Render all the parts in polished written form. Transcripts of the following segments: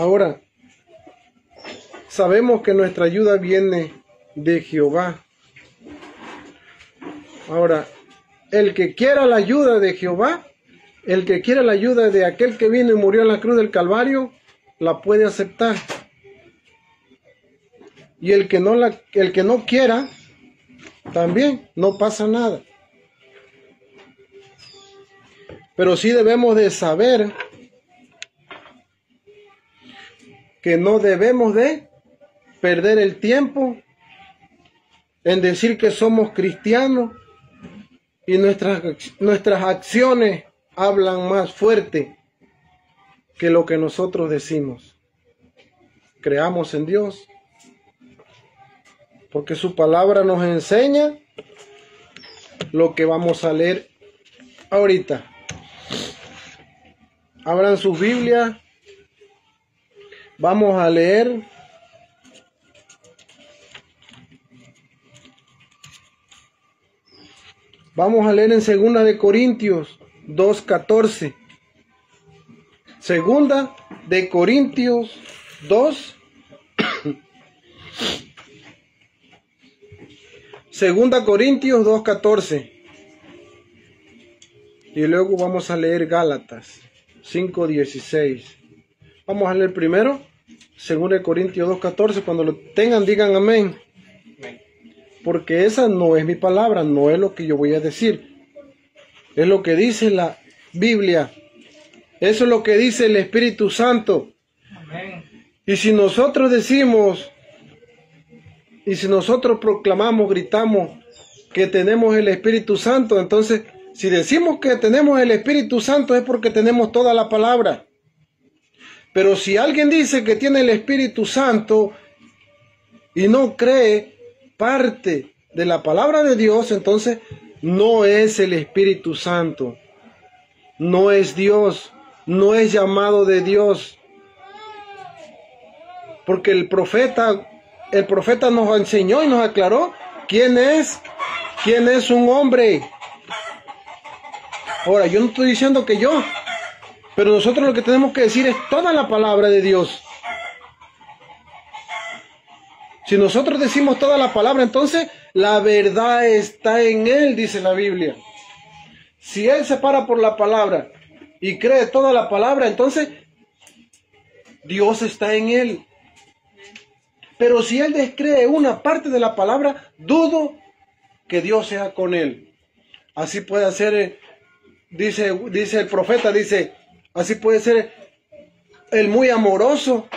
Ahora, sabemos que nuestra ayuda viene de Jehová. Ahora, el que quiera la ayuda de Jehová, el que quiera la ayuda de aquel que vino y murió en la cruz del Calvario, la puede aceptar. Y el que no quiera, también no pasa nada. Pero sí debemos de saber que no debemos de perder el tiempo en decir que somos cristianos y nuestras acciones hablan más fuerte que lo que nosotros decimos. Creamos en Dios, porque su palabra nos enseña lo que vamos a leer ahorita. Abran sus Biblias. Vamos a leer en 2 de Corintios 2:14. 2 de Corintios 2. 2 Corintios 2:14. Y luego vamos a leer Gálatas 5:16. Vamos a leer primero 2 de Corintios 2:14. Cuando lo tengan, digan amén. Porque esa no es mi palabra, no es lo que yo voy a decir. Es lo que dice la Biblia. Eso es lo que dice el Espíritu Santo. Amén. Y si nosotros decimos, y si nosotros proclamamos, gritamos que tenemos el Espíritu Santo, entonces, si decimos que tenemos el Espíritu Santo es porque tenemos toda la palabra. Pero si alguien dice que tiene el Espíritu Santo y no cree parte de la palabra de Dios, entonces no es el Espíritu Santo, no es Dios, no es llamado de Dios. Porque el profeta nos enseñó y nos aclaró quién es un hombre. Ahora, yo no estoy diciendo que yo, pero nosotros lo que tenemos que decir es toda la palabra de Dios. Si nosotros decimos toda la palabra, entonces la verdad está en Él, dice la Biblia. Si Él se para por la palabra y cree toda la palabra, entonces Dios está en Él. Pero si Él descree una parte de la palabra, dudo que Dios sea con Él. Así puede ser, dice el profeta, así puede ser el muy amoroso,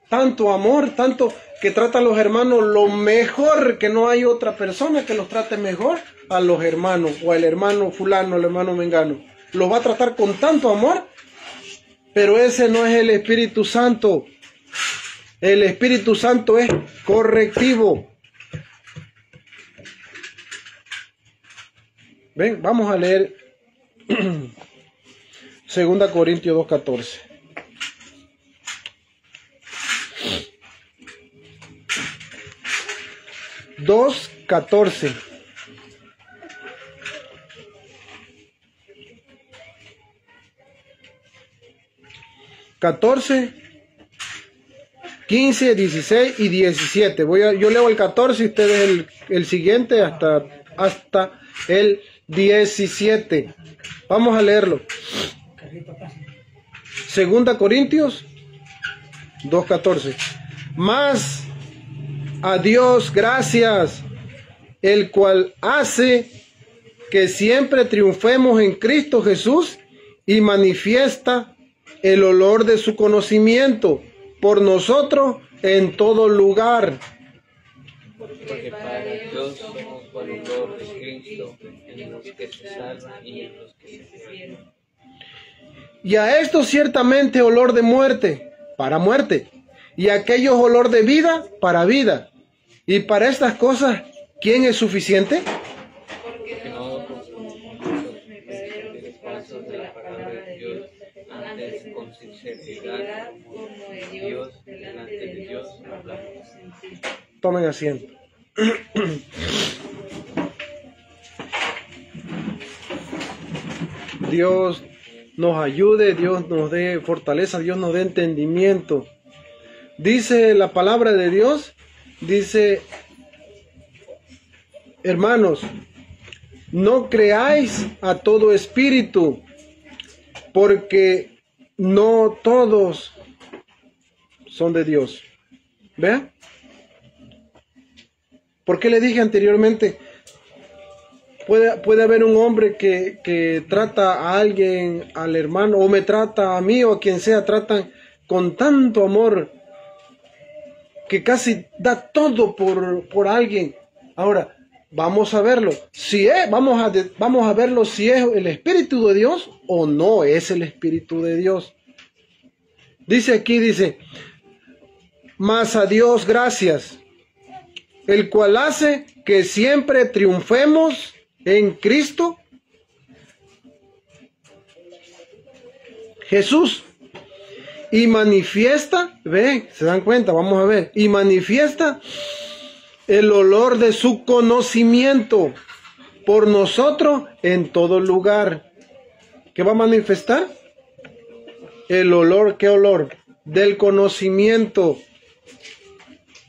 tanto amor, tanto que trata a los hermanos lo mejor, que no hay otra persona que los trate mejor a los hermanos, o al hermano fulano, al hermano mengano. Los va a tratar con tanto amor, pero ese no es el Espíritu Santo. El Espíritu Santo es correctivo. Ven, vamos a leer 2 Corintios 2:14. (2:14) (14, 15, 16 y 17). Yo leo el 14 y ustedes el siguiente hasta el 17. Vamos a leerlo. 2 Corintios 2:14. Más a Dios gracias, el cual hace que siempre triunfemos en Cristo Jesús y manifiesta el olor de su conocimiento por nosotros en todo lugar. Porque para Dios somos el olor de Cristo en los que se salvan y en los que se pierden. Y a esto ciertamente olor de muerte, para muerte, y a aquellos olor de vida, para vida. Y para estas cosas, ¿quién es suficiente? Porque nosotros somos muchos ministros falsos de la palabra de Dios, antes con sinceridad, como de Dios, delante de Dios, hablamos en sí. Tomen asiento. Dios nos ayude, Dios nos dé fortaleza, Dios nos dé entendimiento. Dice la palabra de Dios, dice, hermanos, no creáis a todo espíritu, porque no todos son de Dios. ¿Vean? ¿Por qué le dije anteriormente? Puede haber un hombre que trata a alguien, al hermano, o me trata a mí, o a quien sea, tratan con tanto amor, que casi da todo por alguien. Ahora, vamos a verlo. Vamos a verlo si es el Espíritu de Dios o no es el Espíritu de Dios. Dice aquí, mas a Dios gracias, el cual hace que siempre triunfemos en Cristo Jesús, y manifiesta, ¿ven? ¿Se dan cuenta? Vamos a ver. Y manifiesta el olor de su conocimiento por nosotros en todo lugar. ¿Qué va a manifestar? El olor, ¿qué olor? Del conocimiento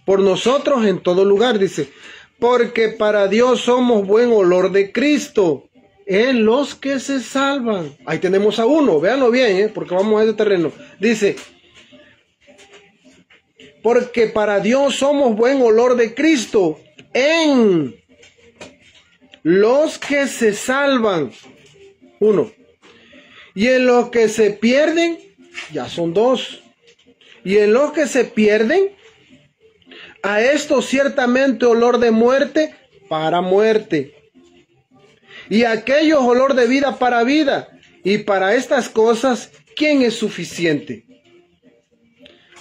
por nosotros en todo lugar, dice. Porque para Dios somos buen olor de Cristo en los que se salvan. Ahí tenemos a uno, véanlo bien, porque vamos a ese terreno. Dice, porque para Dios somos buen olor de Cristo en los que se salvan. Uno. Y en los que se pierden, ya son dos. Y en los que se pierden, a esto ciertamente olor de muerte para muerte. Y aquellos olor de vida para vida. Y para estas cosas, ¿quién es suficiente?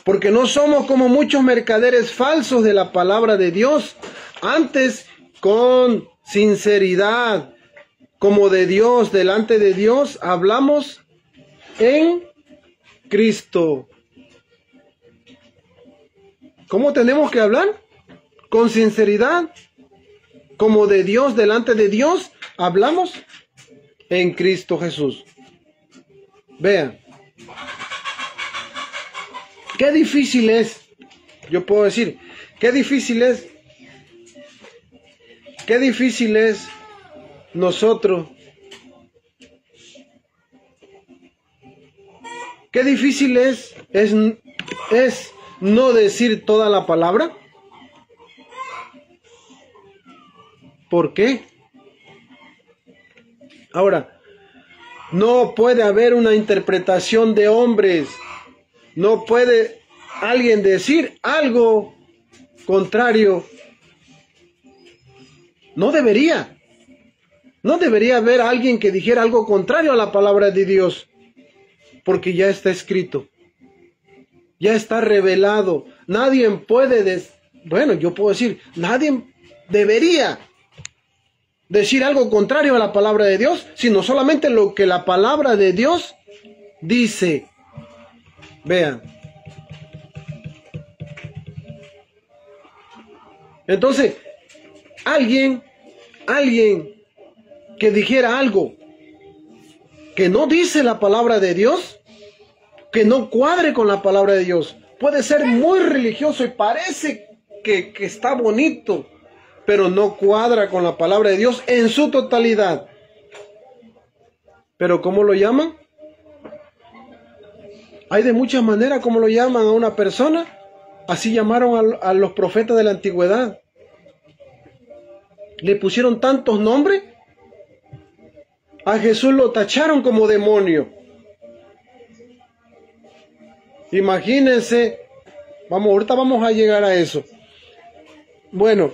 Porque no somos como muchos mercaderes falsos de la palabra de Dios. Antes, con sinceridad, como de Dios, delante de Dios, hablamos en Cristo. ¿Cómo tenemos que hablar? Con sinceridad, como de Dios, delante de Dios, hablamos en Cristo Jesús. Vean, qué difícil es, yo puedo decir, qué difícil es nosotros, qué difícil es no decir toda la palabra. ¿Por qué? Ahora, no puede haber una interpretación de hombres. No puede alguien decir algo contrario. No debería. No debería haber alguien que dijera algo contrario a la palabra de Dios. Porque ya está escrito. Ya está revelado. Nadie puede, bueno, yo puedo decir, nadie debería decir algo contrario a la palabra de Dios, sino solamente lo que la palabra de Dios dice. Vean. Entonces, alguien que dijera algo que no dice la palabra de Dios, que no cuadre con la palabra de Dios, puede ser muy religioso y parece que está bonito, pero no cuadra con la palabra de Dios en su totalidad. ¿Pero cómo lo llaman? Hay de muchas maneras como lo llaman a una persona. Así llamaron a los profetas de la antigüedad. Le pusieron tantos nombres. A Jesús lo tacharon como demonio. Imagínense. Ahorita vamos a llegar a eso. Bueno.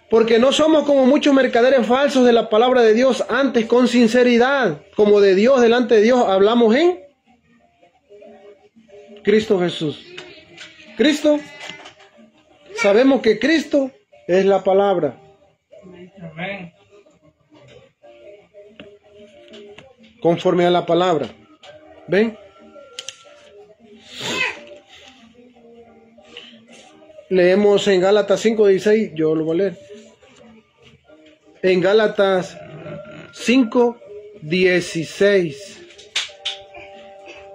Porque no somos como muchos mercaderes falsos de la palabra de Dios. Antes, con sinceridad, como de Dios, delante de Dios, hablamos en Cristo Jesús. Cristo, sabemos que Cristo es la palabra. Amén. Conforme a la palabra. ¿Ven? Leemos en Gálatas 5:16, yo lo voy a leer. En Gálatas 5, 16.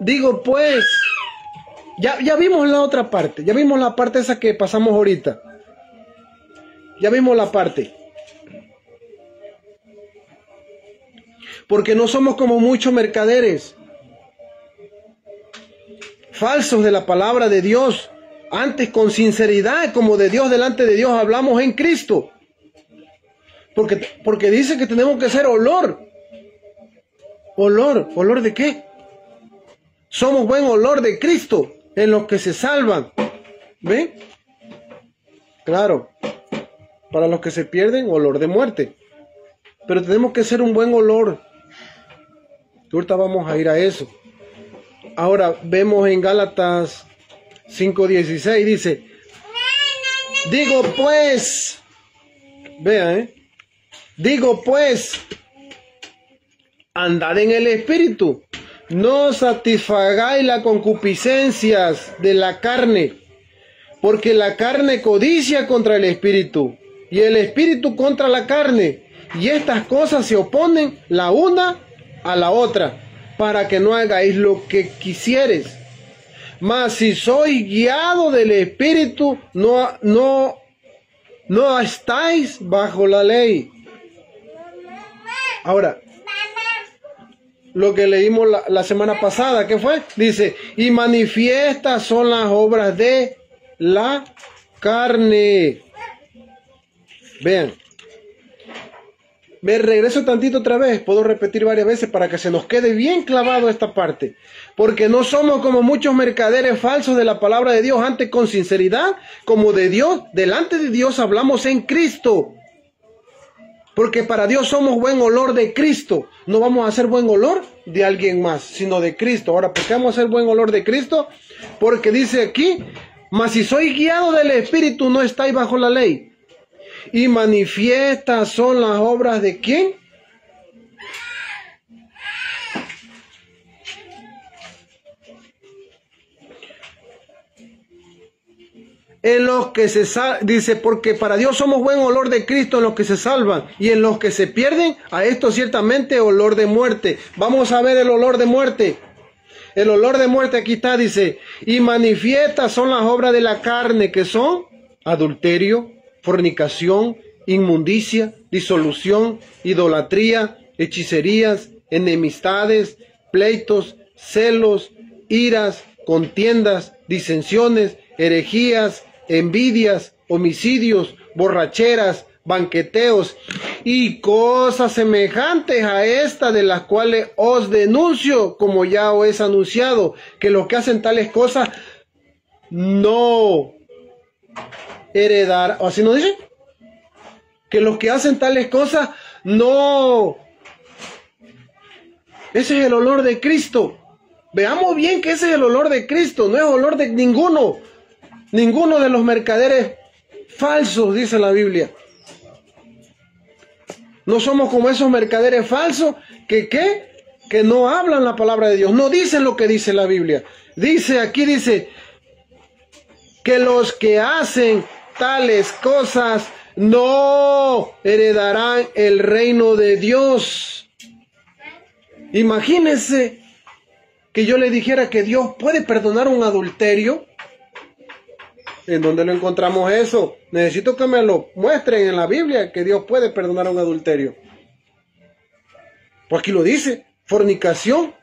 Digo pues, ya vimos la otra parte, ya vimos la parte esa que pasamos ahorita. Ya vimos la parte. Porque no somos como muchos mercaderes falsos de la palabra de Dios. Antes con sinceridad, como de Dios, delante de Dios, hablamos en Cristo. Porque dice que tenemos que ser olor. ¿Olor de qué? Somos buen olor de Cristo en los que se salvan. ¿Ven? Claro. Para los que se pierden, olor de muerte. Pero tenemos que ser un buen olor. Ahorita vamos a ir a eso. Ahora vemos en Gálatas 5:16, dice, digo pues, vean, digo pues, andad en el Espíritu, no satisfagáis las concupiscencias de la carne, porque la carne codicia contra el Espíritu, y el Espíritu contra la carne, y estas cosas se oponen la una a la otra, para que no hagáis lo que quisieres. Mas si sois guiado del Espíritu, no estáis bajo la ley. Ahora, lo que leímos la semana pasada, ¿qué fue? Dice, y manifiestas son las obras de la carne. Vean. Me regreso tantito otra vez, puedo repetir varias veces para que se nos quede bien clavado esta parte. Porque no somos como muchos mercaderes falsos de la palabra de Dios, antes con sinceridad, como de Dios, delante de Dios hablamos en Cristo. Porque para Dios somos buen olor de Cristo. No vamos a hacer buen olor de alguien más, sino de Cristo. Ahora, ¿por qué vamos a hacer buen olor de Cristo? Porque dice aquí, mas si sois guiado del Espíritu, no estáis bajo la ley. Y manifiestas son las obras de ¿quién? En los que se salvan, dice, porque para Dios somos buen olor de Cristo en los que se salvan, y en los que se pierden, a esto ciertamente olor de muerte. Vamos a ver el olor de muerte. El olor de muerte aquí está, dice, y manifiestas son las obras de la carne, que son adulterio, fornicación, inmundicia, disolución, idolatría, hechicerías, enemistades, pleitos, celos, iras, contiendas, disensiones, herejías, envidias, homicidios, borracheras, banqueteos y cosas semejantes a esta, de las cuales os denuncio, como ya os he anunciado, que los que hacen tales cosas no heredar, ¿o así no dice? Que los que hacen tales cosas no. Ese es el olor de Cristo. Veamos bien que ese es el olor de Cristo, no es olor de ninguno de los mercaderes falsos, dice la Biblia. No somos como esos mercaderes falsos que no hablan la palabra de Dios, no dicen lo que dice la Biblia. Aquí dice que los que hacen tales cosas no heredarán el reino de Dios. Imagínense que yo le dijera que Dios puede perdonar un adulterio. ¿En dónde lo encontramos eso? Necesito que me lo muestren en la Biblia, que Dios puede perdonar un adulterio. Pues aquí lo dice, fornicación.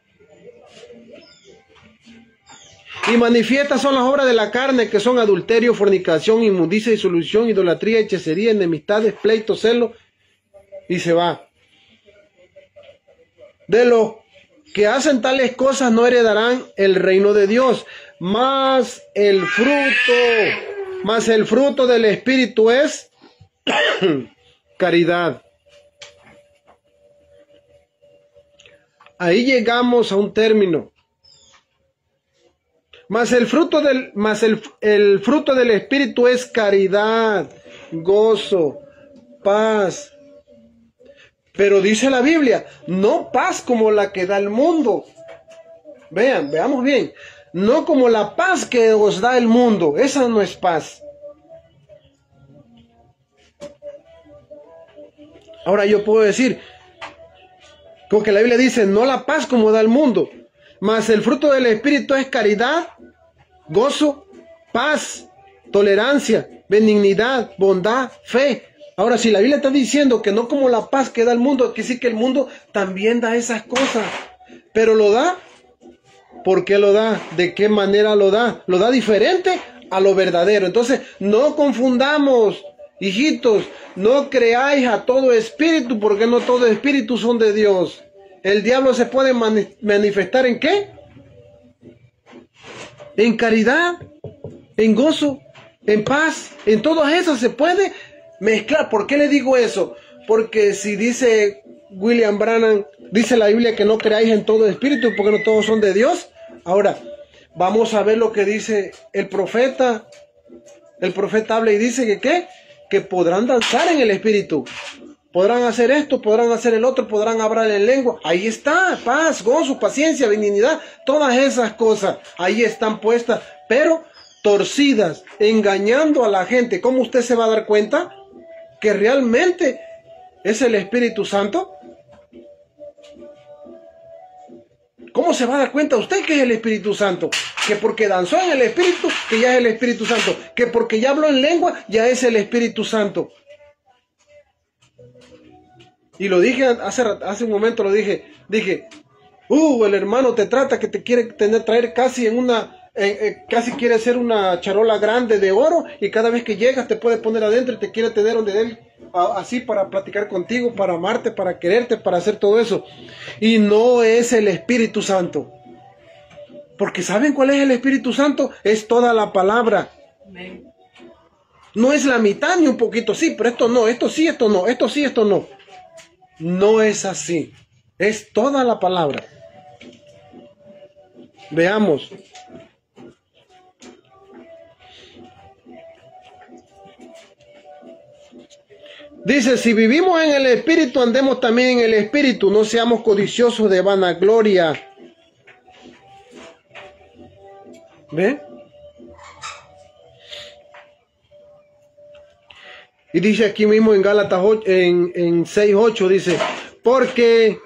Y manifiestas son las obras de la carne, que son adulterio, fornicación, inmundicia, disolución, idolatría, hechicería, enemistades, pleitos, celos, y se va. De los que hacen tales cosas no heredarán el reino de Dios, mas el fruto del Espíritu es caridad. Ahí llegamos a un término. El fruto del Espíritu es caridad, gozo, paz. Pero dice la Biblia, no paz como la que da el mundo. Veamos bien. No como la paz que os da el mundo. Esa no es paz. Ahora yo puedo decir, Porque la Biblia dice, no la paz como da el mundo, mas el fruto del Espíritu es caridad, gozo, paz, tolerancia, benignidad, bondad, fe. Ahora, si la Biblia está diciendo que no como la paz que da el mundo, quiere decir que el mundo también da esas cosas. Pero lo da, ¿por qué lo da? ¿De qué manera lo da? Lo da diferente a lo verdadero. Entonces, no confundamos, hijitos, no creáis a todo espíritu, porque no todo espíritu son de Dios. El diablo se puede manifestar ¿en qué? En caridad, en gozo, en paz, en todas esas se puede mezclar. ¿Por qué le digo eso? Porque si dice William Branham, dice la Biblia que no creáis en todo espíritu, porque no todos son de Dios. Ahora, vamos a ver lo que dice el profeta. El profeta habla y dice que ¿qué? Que podrán danzar en el espíritu. Podrán hacer esto, podrán hacer el otro, podrán hablar en lengua. Ahí está, paz, gozo, paciencia, benignidad, todas esas cosas. Ahí están puestas, pero torcidas, engañando a la gente. ¿Cómo usted se va a dar cuenta que realmente es el Espíritu Santo? ¿Cómo se va a dar cuenta usted que es el Espíritu Santo? Que porque danzó en el Espíritu, que ya es el Espíritu Santo. Que porque ya habló en lengua, ya es el Espíritu Santo. Y lo dije hace un momento, lo dije, el hermano te trata que te quiere traer casi en una, casi quiere hacer una charola grande de oro, y cada vez que llegas te puede poner adentro y te quiere tener donde él, así para platicar contigo, para amarte, para quererte, para hacer todo eso. Y no es el Espíritu Santo. Porque ¿saben cuál es el Espíritu Santo? Es toda la palabra. No es la mitad ni un poquito, sí, pero esto no, esto sí, esto no, esto sí, esto no. No es así. Es toda la palabra. Veamos. Dice, si vivimos en el Espíritu, andemos también en el Espíritu. No seamos codiciosos de vanagloria. ¿Ve? Y dice aquí mismo en Gálatas 8, en 6:8, dice, porque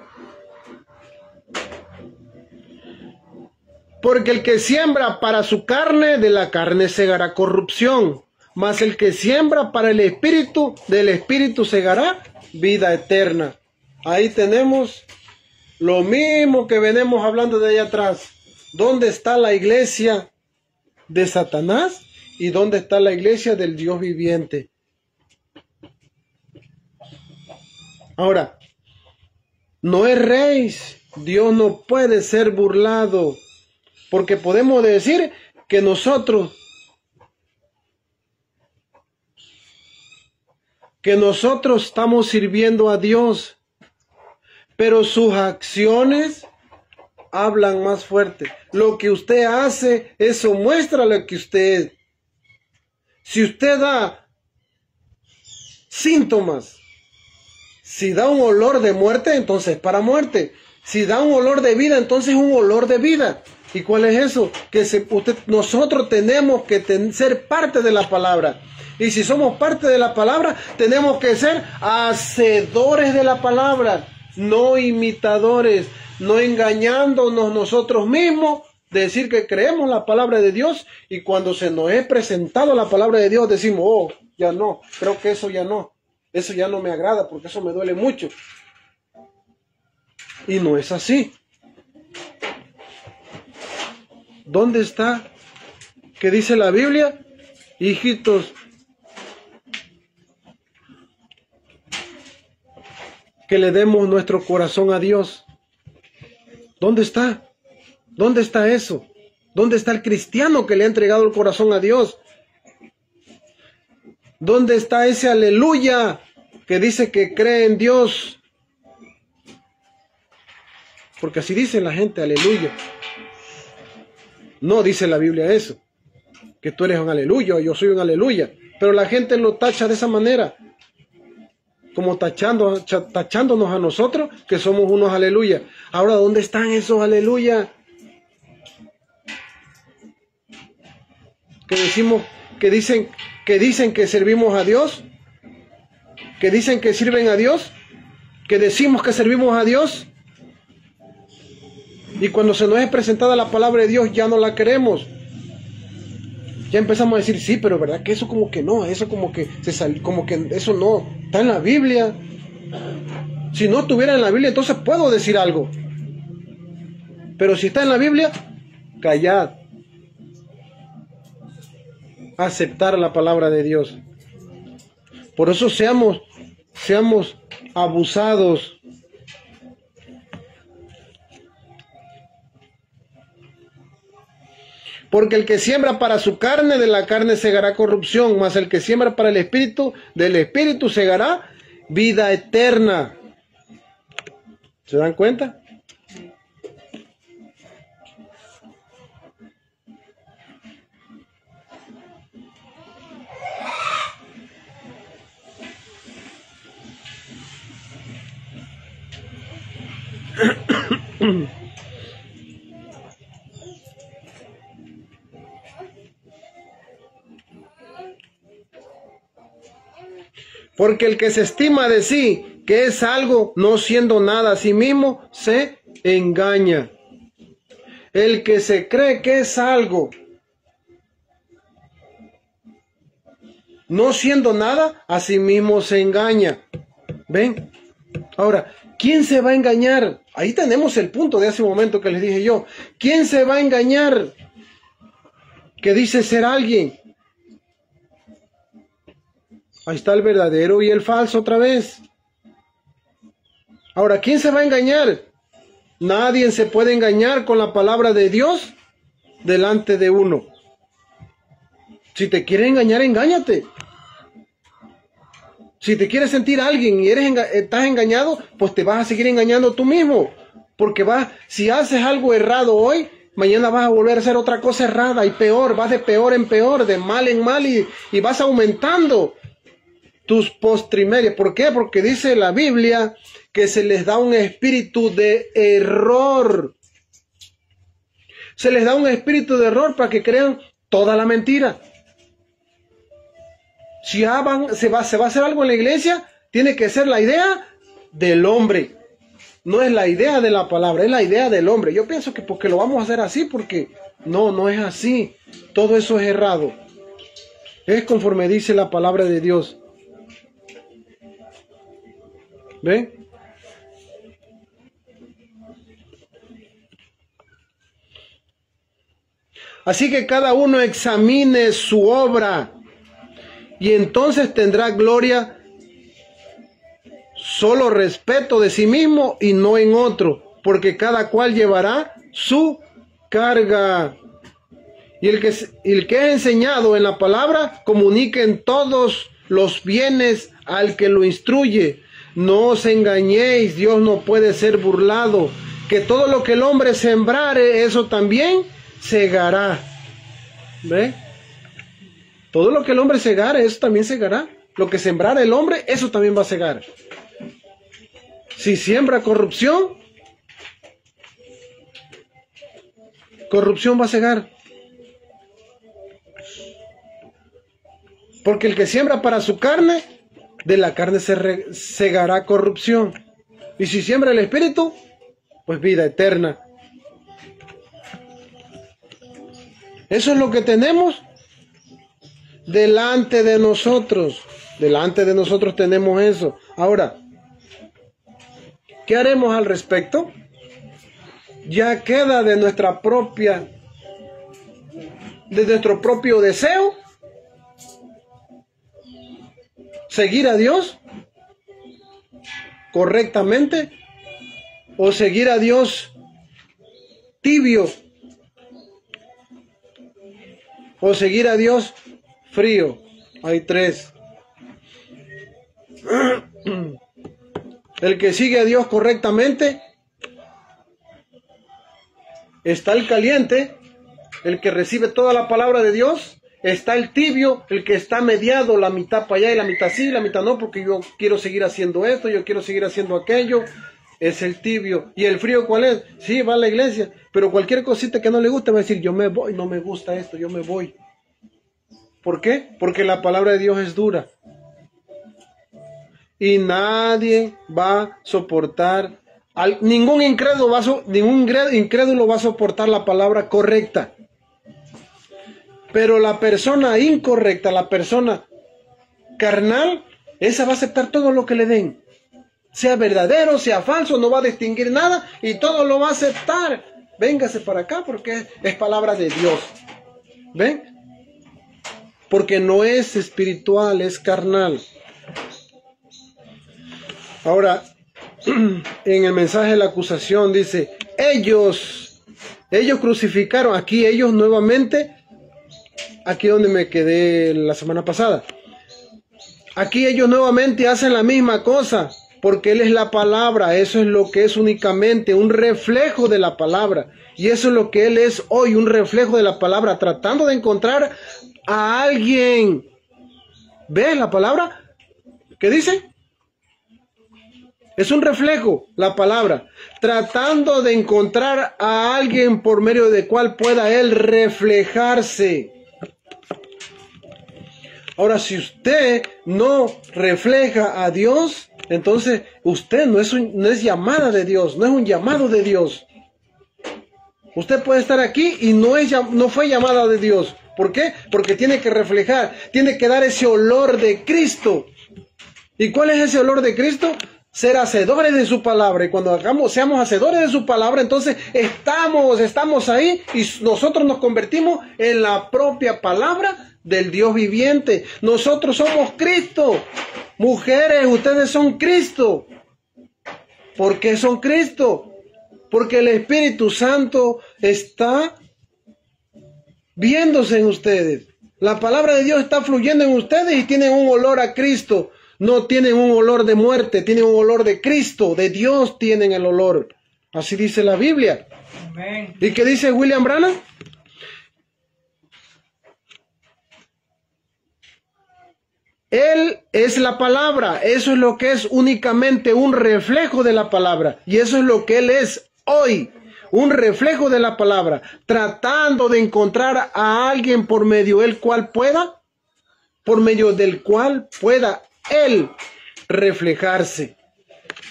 el que siembra para su carne, de la carne segará corrupción, mas el que siembra para el Espíritu, del Espíritu segará vida eterna. Ahí tenemos lo mismo que venimos hablando de allá atrás. ¿Dónde está la iglesia de Satanás y dónde está la iglesia del Dios viviente? Ahora, no erréis, Dios no puede ser burlado, porque podemos decir que nosotros estamos sirviendo a Dios, pero sus acciones hablan más fuerte. Lo que usted hace, eso muestra lo que usted es. Si usted da síntomas, si da un olor de muerte, entonces para muerte. Si da un olor de vida, entonces un olor de vida. ¿Y cuál es eso? Que nosotros tenemos que ser parte de la palabra. Y si somos parte de la palabra, tenemos que ser hacedores de la palabra, no imitadores, no engañándonos nosotros mismos, decir que creemos la palabra de Dios, y cuando se nos es presentado la palabra de Dios decimos, oh, ya no, creo que eso ya no. Eso ya no me agrada porque eso me duele mucho. Y no es así. ¿Dónde está? ¿Qué dice la Biblia? Hijitos, que le demos nuestro corazón a Dios. ¿Dónde está? ¿Dónde está eso? ¿Dónde está el cristiano que le ha entregado el corazón a Dios? ¿Dónde está ese aleluya que dice que cree en Dios? Porque así dice la gente, aleluya. No dice la Biblia eso, que tú eres un aleluya o yo soy un aleluya. Pero la gente lo tacha de esa manera, como tachándonos a nosotros que somos unos aleluya. Ahora, ¿dónde están esos aleluya? Que dicen que servimos a Dios, que dicen que sirven a Dios, que decimos que servimos a Dios, Y cuando se nos es presentada la palabra de Dios, ya no la queremos. Ya empezamos a decir, sí, pero verdad que eso como que no, eso como que como que eso no, está en la Biblia. Si no estuviera en la Biblia, entonces puedo decir algo. Pero si está en la Biblia, callad. Aceptar la palabra de Dios. Por eso seamos abusados. Porque el que siembra para su carne, de la carne segará corrupción, mas el que siembra para el Espíritu, del Espíritu segará vida eterna. ¿Se dan cuenta? Porque el que se estima de sí que es algo, no siendo nada a sí mismo, se engaña. El que se cree que es algo, no siendo nada, a sí mismo se engaña. ¿Ven? Ahora, ¿quién se va a engañar? Ahí tenemos el punto de hace un momento que les dije yo. ¿Quién se va a engañar? Que dice ser alguien. Ahí está el verdadero y el falso otra vez. Ahora, ¿quién se va a engañar? Nadie se puede engañar con la palabra de Dios delante de uno. Si te quiere engañar, engáñate. Si te quieres sentir alguien y estás engañado, pues te vas a seguir engañando tú mismo. Porque si haces algo errado hoy, mañana vas a volver a hacer otra cosa errada y peor. Vas de peor en peor, de mal en mal y vas aumentando tus postrimerias. ¿Por qué? Porque dice la Biblia que se les da un espíritu de error. Se les da un espíritu de error para que crean toda la mentira. Si se va a hacer algo en la iglesia, tiene que ser la idea del hombre. No es la idea de la palabra, es la idea del hombre. Yo pienso que porque lo vamos a hacer así, porque no es así. Todo eso es errado. Es conforme dice la palabra de Dios. ¿Ven? Así que cada uno examine su obra y entonces tendrá gloria, solo respeto de sí mismo y no en otro, porque cada cual llevará su carga. Y el que es enseñado en la palabra, comunique en todos los bienes al que lo instruye. No os engañéis, Dios no puede ser burlado, que todo lo que el hombre sembrare, eso también segará. ¿Ve? Todo lo que el hombre segare, eso también segará. Lo que sembrara el hombre, eso también va a segar. Si siembra corrupción, corrupción va a segar. Porque el que siembra para su carne, de la carne se segará corrupción. Y si siembra el Espíritu, pues vida eterna. Eso es lo que tenemos delante de nosotros. Delante de nosotros tenemos eso. Ahora, ¿qué haremos al respecto? Ya queda de nuestro propio deseo seguir a Dios correctamente o seguir a Dios tibio o seguir a Dios frío. Hay tres. El que sigue a Dios correctamente, está el caliente, el que recibe toda la palabra de Dios. Está el tibio, el que está mediado, la mitad para allá y la mitad sí, la mitad no, porque yo quiero seguir haciendo esto, yo quiero seguir haciendo aquello. Es el tibio. ¿Y el frío cuál es? Sí, va a la iglesia, pero cualquier cosita que no le guste va a decir, yo me voy, no me gusta esto, yo me voy. ¿Por qué? Porque la palabra de Dios es dura. Y nadie va a soportar Ningún incrédulo va a soportar la palabra correcta. Pero la persona incorrecta, la persona carnal, esa va a aceptar todo lo que le den. Sea verdadero, sea falso, no va a distinguir nada y todo lo va a aceptar. Véngase para acá porque es palabra de Dios. ¿Ven? Porque no es espiritual, es carnal. Ahora, en el mensaje de la acusación dice, ellos crucificaron, aquí ellos nuevamente, aquí donde me quedé la semana pasada, aquí ellos nuevamente hacen la misma cosa, porque Él es la palabra, eso es lo que es únicamente un reflejo de la palabra, y eso es lo que Él es hoy, un reflejo de la palabra, tratando de encontrar a alguien. ¿Ves la palabra? ¿Qué dice? Es un reflejo, la palabra, tratando de encontrar a alguien por medio de cual pueda Él reflejarse. Ahora, si usted no refleja a Dios, entonces usted no es llamada de Dios, no es un llamado de Dios. Usted puede estar aquí y no fue llamada de Dios. ¿Por qué? Porque tiene que reflejar, tiene que dar ese olor de Cristo. ¿Y cuál es ese olor de Cristo? Ser hacedores de su palabra. Y cuando seamos hacedores de su palabra, entonces estamos ahí y nosotros nos convertimos en la propia palabra del Dios viviente. Nosotros somos Cristo. Mujeres, ustedes son Cristo. ¿Por qué son Cristo? Porque el Espíritu Santo está viéndose en ustedes. La palabra de Dios está fluyendo en ustedes y tienen un olor a Cristo. No tienen un olor de muerte, tienen un olor de Cristo, de Dios tienen el olor. Así dice la Biblia. Amén. ¿Y qué dice William Branham? Él es la palabra, eso es lo que es únicamente un reflejo de la palabra. Y eso es lo que Él es hoy, un reflejo de la palabra, tratando de encontrar a alguien por medio del cual pueda Él reflejarse.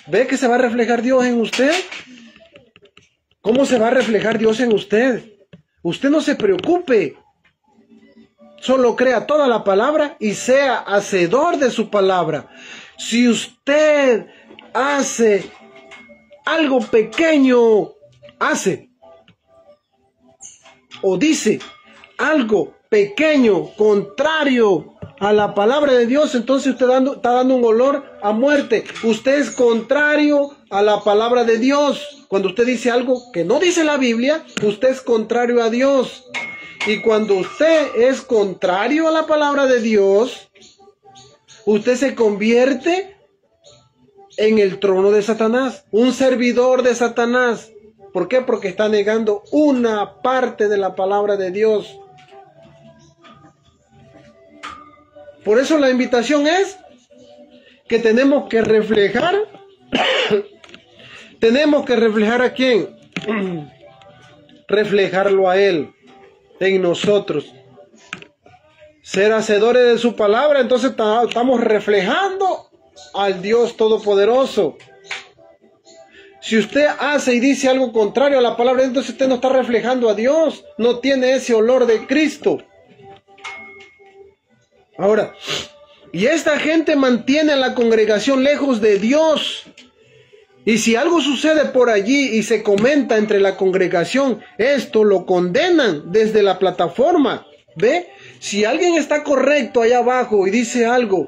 ¿Ve que se va a reflejar Dios en usted? ¿Cómo se va a reflejar Dios en usted? Usted no se preocupe. Solo crea toda la palabra y sea hacedor de su palabra. Si usted hace algo pequeño, o dice algo pequeño, contrario a la palabra de Dios, entonces usted está dando un olor a muerte. Usted es contrario a la palabra de Dios. Cuando usted dice algo que no dice la Biblia, usted es contrario a Dios. Y cuando usted es contrario a la palabra de Dios, usted se convierte en el trono de Satanás, un servidor de Satanás. ¿Por qué? Porque está negando una parte de la palabra de Dios. Por eso la invitación es que tenemos que reflejar. ¿Tenemos que reflejar a quién? Reflejarlo a Él en nosotros. Ser hacedores de su palabra, entonces estamos reflejando al Dios Todopoderoso. Si usted hace y dice algo contrario a la palabra, entonces usted no está reflejando a Dios, no tiene ese olor de Cristo. Ahora, y esta gente mantiene a la congregación lejos de Dios. Y si algo sucede por allí y se comenta entre la congregación, esto lo condenan desde la plataforma. ¿Ve? Si alguien está correcto allá abajo y dice algo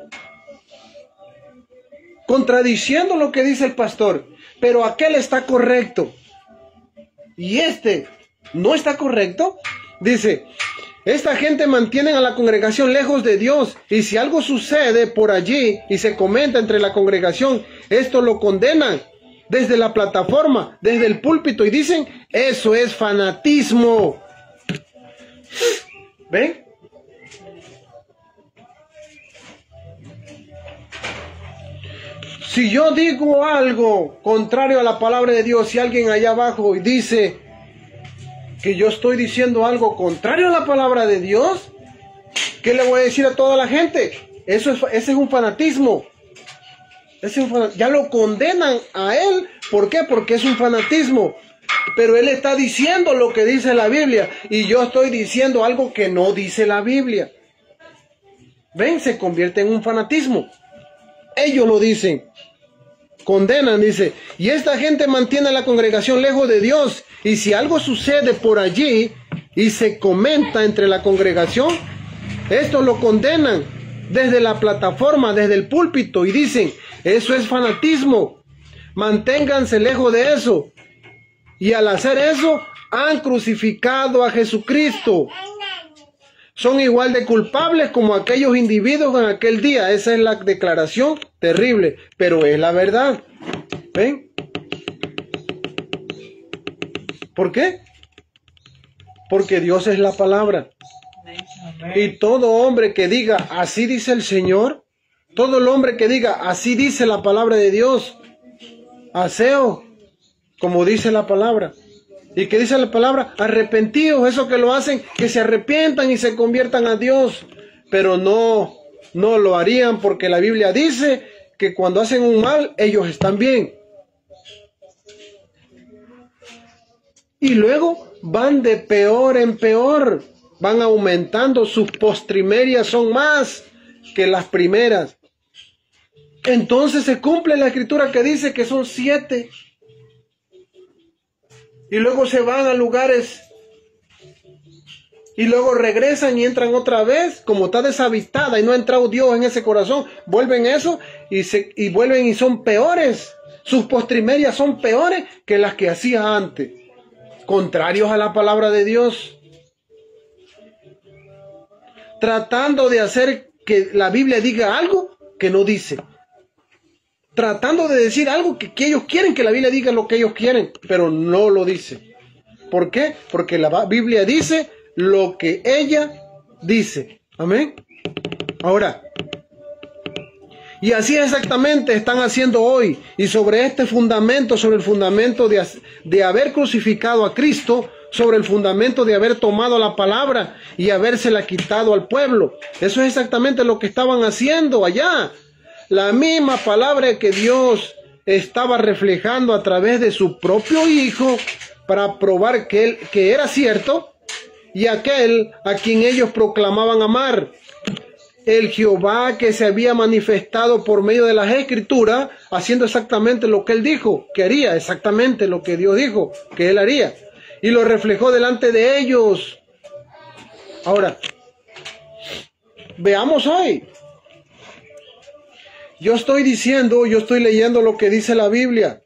contradiciendo lo que dice el pastor, pero aquel está correcto y este no está correcto, dice, esta gente mantiene a la congregación lejos de Dios, y si algo sucede por allí y se comenta entre la congregación, esto lo condenan desde la plataforma, desde el púlpito, y dicen, eso es fanatismo. ¿Ven? Si yo digo algo contrario a la palabra de Dios y alguien allá abajo dice que yo estoy diciendo algo contrario a la palabra de Dios, ¿qué le voy a decir a toda la gente? Ese es un fanatismo. Ya lo condenan a él. ¿Por qué? Porque es un fanatismo. Pero él está diciendo lo que dice la Biblia. Y yo estoy diciendo algo que no dice la Biblia. ¿Ven? Se convierte en un fanatismo. Ellos lo dicen. Condenan, dice. Y esta gente mantiene a la congregación lejos de Dios. Y si algo sucede por allí y se comenta entre la congregación, estos lo condenan desde la plataforma, desde el púlpito, y dicen, eso es fanatismo, manténganse lejos de eso. Y al hacer eso, han crucificado a Jesucristo. Son igual de culpables como aquellos individuos en aquel día. Esa es la declaración terrible, pero es la verdad. ¿Ven? ¿Por qué? Porque Dios es la palabra. Y todo hombre que diga, así dice el Señor, todo el hombre que diga, así dice la palabra de Dios, aseo, como dice la palabra. ¿Y qué dice la palabra? Arrepentidos, eso que lo hacen, que se arrepientan y se conviertan a Dios. Pero no lo harían, porque la Biblia dice que cuando hacen un mal, ellos están bien. Y luego van de peor en peor. Van aumentando, sus postrimerias son más que las primeras. Entonces se cumple la escritura que dice que son 7. Y luego se van a lugares y luego regresan y entran otra vez, como está deshabitada y no ha entrado Dios en ese corazón, vuelven eso y vuelven y son peores. Sus postrimerias son peores que las que hacía antes, contrarios a la palabra de Dios, tratando de hacer que la Biblia diga algo que no dice, tratando de decir algo que ellos quieren que la Biblia diga lo que ellos quieren, pero no lo dice. ¿Por qué? Porque la Biblia dice lo que ella dice. Amén. Ahora, y así exactamente están haciendo hoy. Y sobre este fundamento, sobre el fundamento de haber crucificado a Cristo, sobre el fundamento de haber tomado la palabra y habérsela quitado al pueblo. Eso es exactamente lo que estaban haciendo allá. La misma palabra que Dios estaba reflejando a través de su propio Hijo para probar que era cierto, y aquel a quien ellos proclamaban amar. El Jehová que se había manifestado por medio de las Escrituras, haciendo exactamente lo que él dijo que haría, exactamente lo que Dios dijo que él haría, y lo reflejó delante de ellos. Ahora, veamos hoy. Yo estoy leyendo lo que dice la Biblia.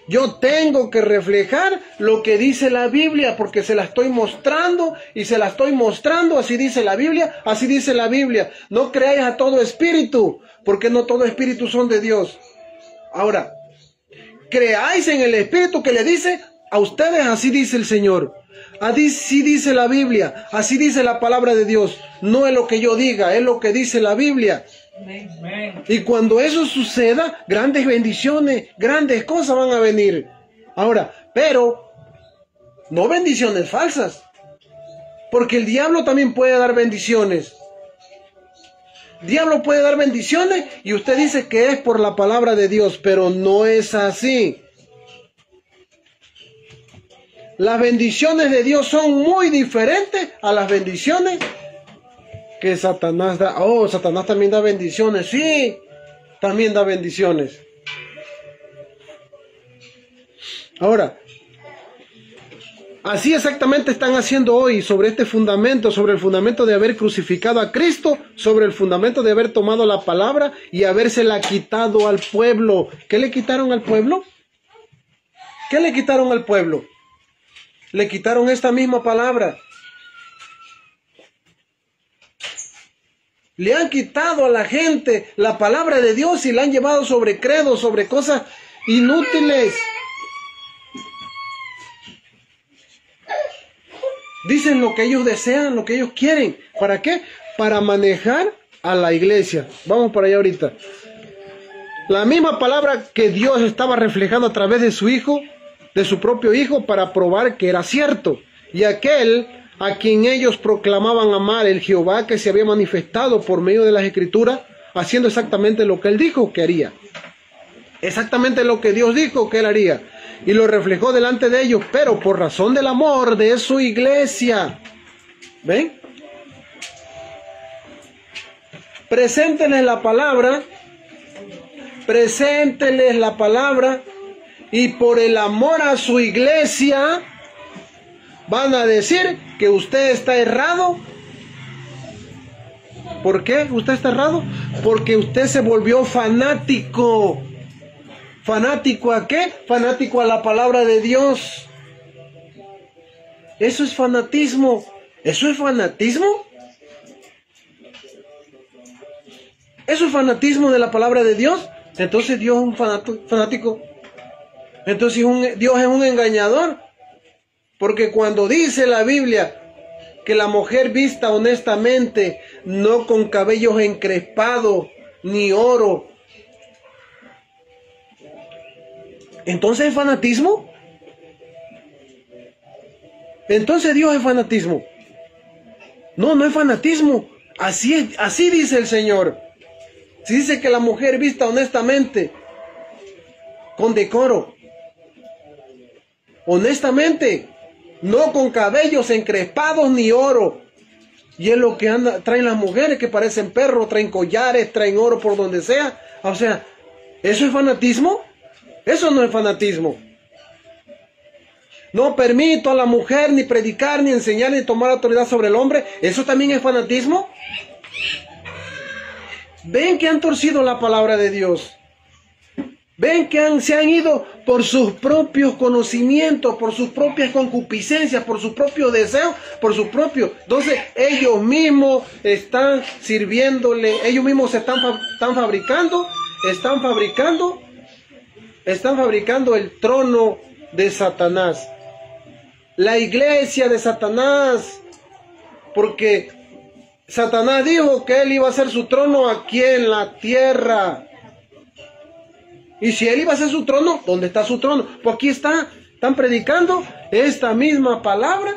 Yo tengo que reflejar lo que dice la Biblia, porque se la estoy mostrando y se la estoy mostrando. Así dice la Biblia, así dice la Biblia. No creáis a todo espíritu, porque no todo espíritu son de Dios. Ahora, creáis en el espíritu que le dice a ustedes, así dice el Señor. Así dice la Biblia, así dice la palabra de Dios. No es lo que yo diga, es lo que dice la Biblia. Amén. Y cuando eso suceda, grandes bendiciones, grandes cosas van a venir. Ahora, pero no bendiciones falsas, porque el diablo también puede dar bendiciones. Diablo puede dar bendiciones y usted dice que es por la palabra de Dios, pero no es así. Las bendiciones de Dios son muy diferentes a las bendiciones que Satanás da. Oh, Satanás también da bendiciones. Sí, también da bendiciones. Ahora, así exactamente están haciendo hoy sobre este fundamento, sobre el fundamento de haber crucificado a Cristo, sobre el fundamento de haber tomado la palabra y habérsela quitado al pueblo. ¿Qué le quitaron al pueblo? ¿Qué le quitaron al pueblo? Le quitaron esta misma palabra. Le han quitado a la gente la palabra de Dios y la han llevado sobre credos, sobre cosas inútiles. Dicen lo que ellos desean, lo que ellos quieren. ¿Para qué? Para manejar a la iglesia. Vamos para allá ahorita. La misma palabra que Dios estaba reflejando a través de su Hijo, de su propio Hijo, para probar que era cierto. Y aquel a quien ellos proclamaban amar, el Jehová que se había manifestado por medio de las Escrituras, haciendo exactamente lo que él dijo que haría. Exactamente lo que Dios dijo que él haría. Y lo reflejó delante de ellos, pero por razón del amor de su iglesia. ¿Ven? Preséntenles la palabra. Preséntenles la palabra. Y por el amor a su iglesia, van a decir que usted está errado. ¿Por qué usted está errado? Porque usted se volvió fanático. ¿Fanático a qué? Fanático a la palabra de Dios. Eso es fanatismo. ¿Eso es fanatismo? ¿Eso es fanatismo de la palabra de Dios? Entonces Dios es un fanático. Entonces Dios es un engañador. Porque cuando dice la Biblia que la mujer vista honestamente, no con cabellos encrespados, ni oro, ¿entonces es fanatismo? Entonces Dios es fanatismo. No, no es fanatismo. Así dice el Señor. Si dice que la mujer vista honestamente, con decoro, honestamente, no con cabellos encrespados ni oro. Y es lo que traen las mujeres que parecen perros, traen collares, traen oro por donde sea. O sea, ¿eso es fanatismo? Eso no es fanatismo. No permito a la mujer ni predicar, ni enseñar, ni tomar autoridad sobre el hombre. ¿Eso también es fanatismo? Ven que han torcido la palabra de Dios. Ven que se han ido por sus propios conocimientos, por sus propias concupiscencias, por sus propios deseos, por sus propios. Entonces ellos mismos están sirviéndole, ellos mismos se están fabricando el trono de Satanás. La iglesia de Satanás. Porque Satanás dijo que él iba a hacer su trono aquí en la tierra. Y si él iba a hacer su trono, ¿dónde está su trono? Pues aquí están predicando esta misma palabra,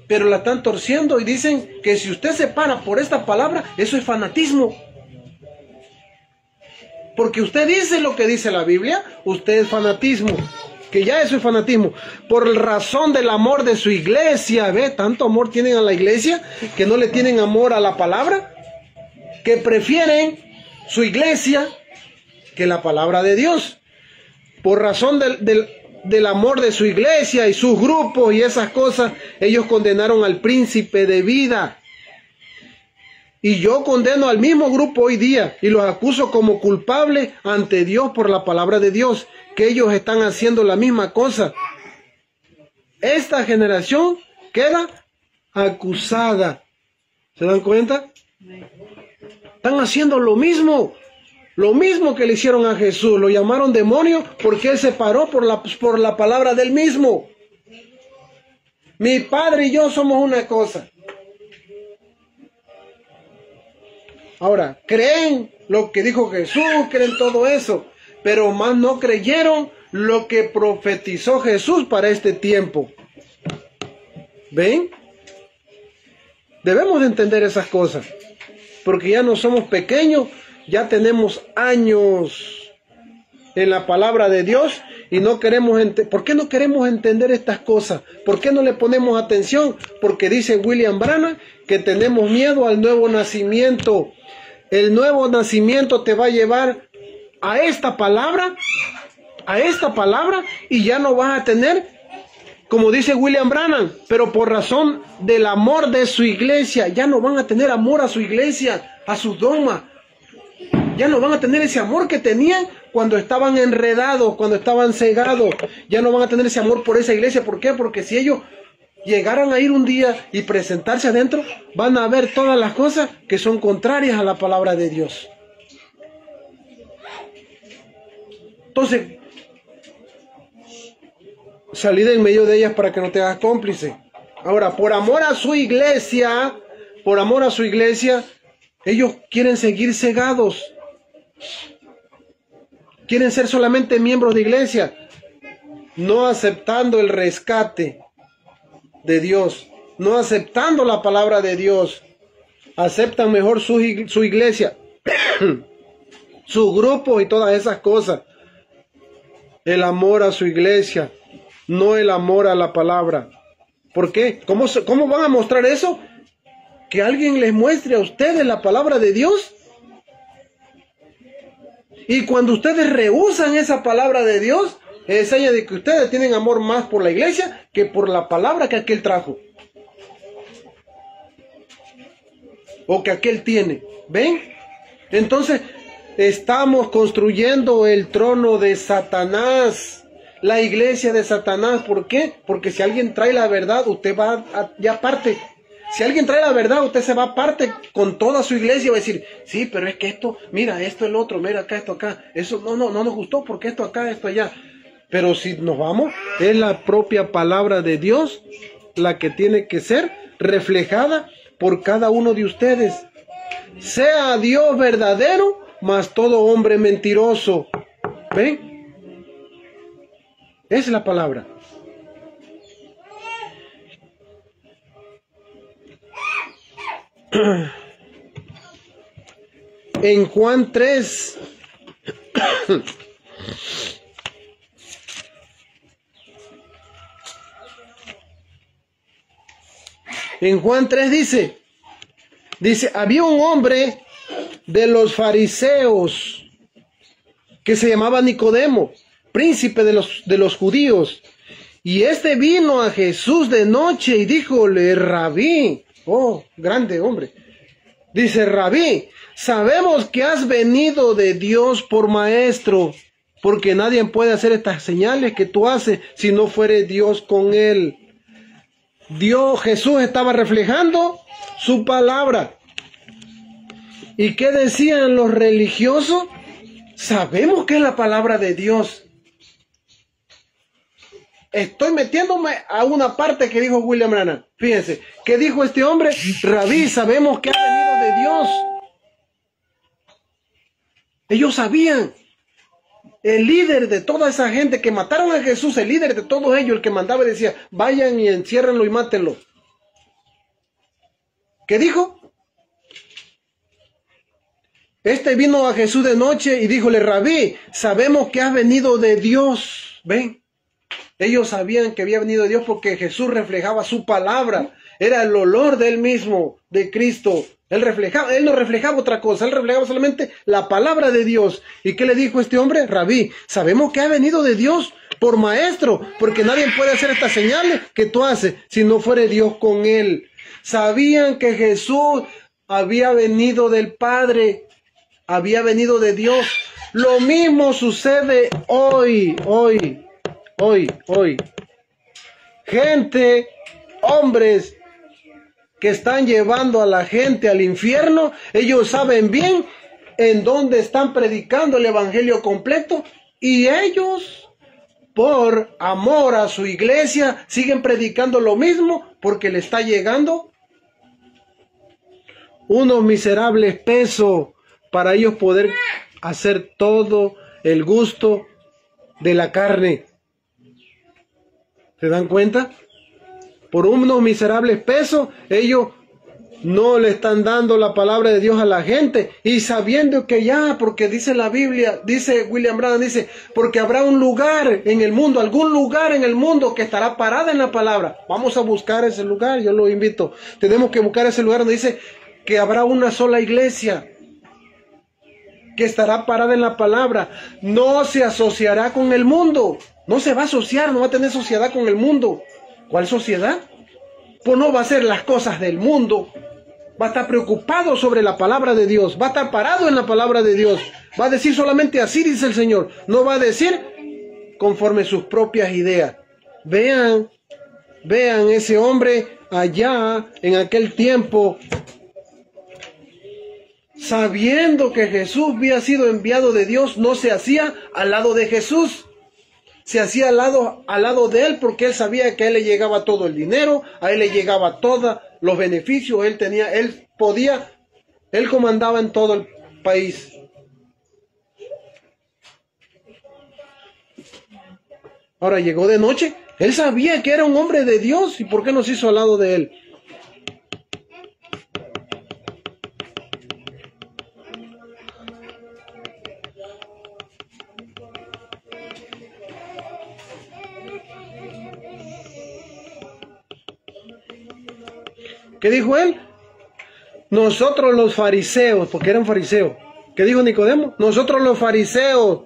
pero la están torciendo y dicen que si usted se para por esta palabra, eso es fanatismo. Porque usted dice lo que dice la Biblia, usted es fanatismo. Que ya eso es fanatismo. Por razón del amor de su iglesia, ¿ve? Tanto amor tienen a la iglesia que no le tienen amor a la palabra, que prefieren su iglesia que la palabra de Dios. Por razón del amor de su iglesia y sus grupos y esas cosas, ellos condenaron al príncipe de vida. Y yo condeno al mismo grupo hoy día y los acuso como culpables ante Dios por la palabra de Dios, que ellos están haciendo la misma cosa. Esta generación queda acusada. ¿Se dan cuenta? Están haciendo lo mismo que le hicieron a Jesús. Lo llamaron demonio porque él se paró por la palabra del mismo. Mi padre y yo somos una cosa. Ahora, creen lo que dijo Jesús, creen todo eso, pero más no creyeron lo que profetizó Jesús para este tiempo. ¿Ven? Debemos de entender esas cosas, porque ya no somos pequeños, ya tenemos años en la palabra de Dios y no queremos ¿por qué no queremos entender estas cosas? ¿Por qué no le ponemos atención? Porque dice William Branham que tenemos miedo al nuevo nacimiento. El nuevo nacimiento te va a llevar a esta palabra, y ya no vas a tener, como dice William Branham, pero por razón del amor de su iglesia, ya no van a tener amor a su iglesia, a sus dogmas. Ya no van a tener ese amor que tenían cuando estaban enredados, cuando estaban cegados. Ya no van a tener ese amor por esa iglesia. ¿Por qué? Porque si ellos llegaran a ir un día y presentarse adentro, van a ver todas las cosas que son contrarias a la palabra de Dios. Entonces, salid en medio de ellas para que no te hagas cómplice. Ahora, por amor a su iglesia, ellos quieren seguir cegados. Quieren ser solamente miembros de iglesia, no aceptando el rescate de Dios, no aceptando la palabra de Dios. Aceptan mejor su iglesia sus grupos y todas esas cosas. El amor a su iglesia, no el amor a la palabra. ¿Por qué? ¿Cómo van a mostrar eso? Que alguien les muestre a ustedes la palabra de Dios. Y cuando ustedes rehúsan esa palabra de Dios, es señal de que ustedes tienen amor más por la iglesia que por la palabra que aquel trajo. O que aquel tiene. ¿Ven? Entonces, estamos construyendo el trono de Satanás. La iglesia de Satanás. ¿Por qué? Porque si alguien trae la verdad, usted va ya aparte. Si alguien trae la verdad, usted se va aparte con toda su iglesia y va a decir, sí, pero es que esto, mira, esto, el otro, mira acá, esto acá. Eso no nos gustó porque esto acá, esto allá. Pero si nos vamos, es la propia palabra de Dios la que tiene que ser reflejada por cada uno de ustedes. Sea Dios verdadero, mas todo hombre mentiroso. ¿Ven? Es la palabra. En Juan 3, en Juan 3 dice, había un hombre de los fariseos que se llamaba Nicodemo, príncipe de los judíos, y este vino a Jesús de noche y díjole, Rabí, oh, grande hombre, dice, Rabí, sabemos que has venido de Dios por maestro, porque nadie puede hacer estas señales que tú haces si no fuere Dios con él. Jesús estaba reflejando su palabra. ¿Y qué decían los religiosos? Sabemos que es la palabra de Dios. Estoy metiéndome a una parte que dijo William Branham. Fíjense, ¿qué dijo este hombre? Rabí, sabemos que ha venido de Dios. Ellos sabían. El líder de toda esa gente que mataron a Jesús, el líder de todos ellos, el que mandaba y decía, vayan y enciérrenlo y mátenlo. ¿Qué dijo? Este vino a Jesús de noche y díjole, Rabí, sabemos que has venido de Dios. ¿Ven? Ellos sabían que había venido de Dios porque Jesús reflejaba su palabra. Era el olor de él mismo, de Cristo. Él no reflejaba otra cosa, él reflejaba solamente la palabra de Dios. ¿Y qué le dijo este hombre? Rabí, sabemos que ha venido de Dios por maestro, porque nadie puede hacer estas señales que tú haces si no fuere Dios con él. Sabían que Jesús había venido del Padre, había venido de Dios. Lo mismo sucede hoy. Gente, hombres que están llevando a la gente al infierno, ellos saben bien en dónde están predicando el evangelio completo y ellos, por amor a su iglesia, siguen predicando lo mismo porque le está llegando unos miserables pesos para ellos poder hacer todo el gusto de la carne. ¿Se dan cuenta? Por unos miserables pesos, ellos no le están dando la palabra de Dios a la gente. Y sabiendo que ya, porque dice la Biblia, dice William Branham, dice, porque habrá un lugar en el mundo, algún lugar en el mundo que estará parada en la palabra. Vamos a buscar ese lugar, yo lo invito. Tenemos que buscar ese lugar donde dice que habrá una sola iglesia que estará parada en la palabra. No se asociará con el mundo. No se va a asociar, no va a tener sociedad con el mundo. ¿Cuál sociedad? Pues no va a hacer las cosas del mundo. Va a estar preocupado sobre la palabra de Dios. Va a estar parado en la palabra de Dios. Va a decir solamente así dice el Señor. No va a decir conforme sus propias ideas. Vean ese hombre allá en aquel tiempo, sabiendo que Jesús había sido enviado de Dios, no se hacía al lado de Jesús. Se hacía al lado de él porque él sabía que a él le llegaba todo el dinero, a él le llegaba todos los beneficios, él comandaba en todo el país. Ahora llegó de noche, él sabía que era un hombre de Dios, ¿y por qué no se hizo al lado de él? ¿Qué dijo él? Nosotros los fariseos, porque eran fariseos. ¿Qué dijo Nicodemo? Nosotros los fariseos,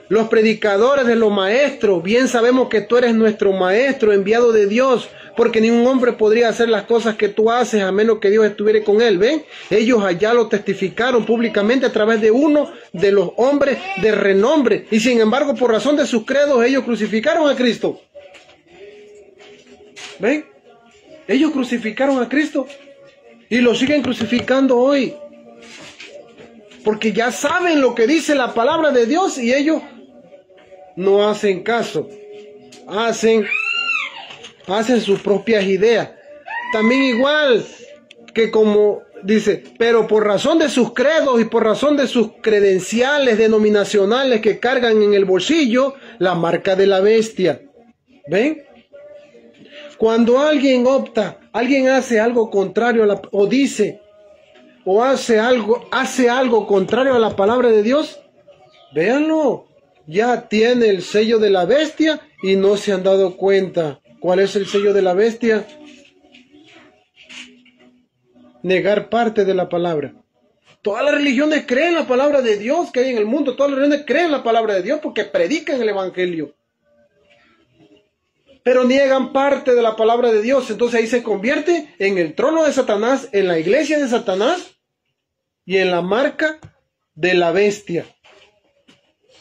los predicadores de los maestros, bien sabemos que tú eres nuestro maestro enviado de Dios, porque ningún hombre podría hacer las cosas que tú haces a menos que Dios estuviera con él. ¿Ven? Ellos allá lo testificaron públicamente a través de uno de los hombres de renombre. Y sin embargo, por razón de sus credos, ellos crucificaron a Cristo. ¿Ven? Ellos crucificaron a Cristo y lo siguen crucificando hoy. Porque ya saben lo que dice la palabra de Dios y ellos no hacen caso. Hacen sus propias ideas. También igual que como dice, pero por razón de sus credos y por razón de sus credenciales denominacionales que cargan en el bolsillo, la marca de la bestia. ¿Ven? Cuando alguien hace algo contrario a la, o dice, o hace algo contrario a la palabra de Dios, véanlo, ya tiene el sello de la bestia y no se han dado cuenta. ¿Cuál es el sello de la bestia? Negar parte de la palabra. Todas las religiones creen la palabra de Dios que hay en el mundo. Todas las religiones creen la palabra de Dios porque predican el evangelio. Pero niegan parte de la palabra de Dios. Entonces ahí se convierte en el trono de Satanás, en la iglesia de Satanás y en la marca de la bestia.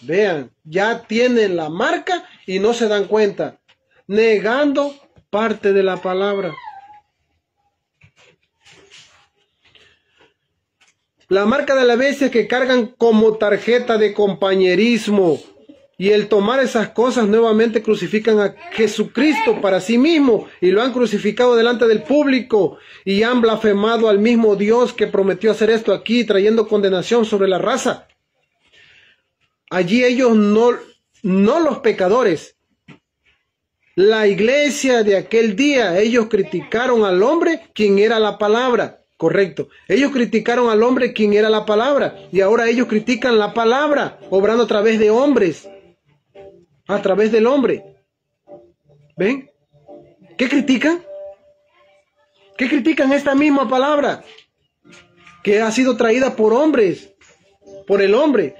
Vean, ya tienen la marca y no se dan cuenta. Negando parte de la palabra. La marca de la bestia que cargan como tarjeta de compañerismo. Y el tomar esas cosas nuevamente crucifican a Jesucristo para sí mismo. Y lo han crucificado delante del público. Y han blasfemado al mismo Dios que prometió hacer esto aquí, trayendo condenación sobre la raza. Allí ellos no los pecadores. La iglesia de aquel día, ellos criticaron al hombre quien era la palabra. Correcto. Ellos criticaron al hombre quien era la palabra. Y ahora ellos critican la palabra, obrando a través de hombres. A través del hombre. ¿Ven? ¿Qué critican? ¿Qué critican esta misma palabra? Que ha sido traída por hombres. Por el hombre.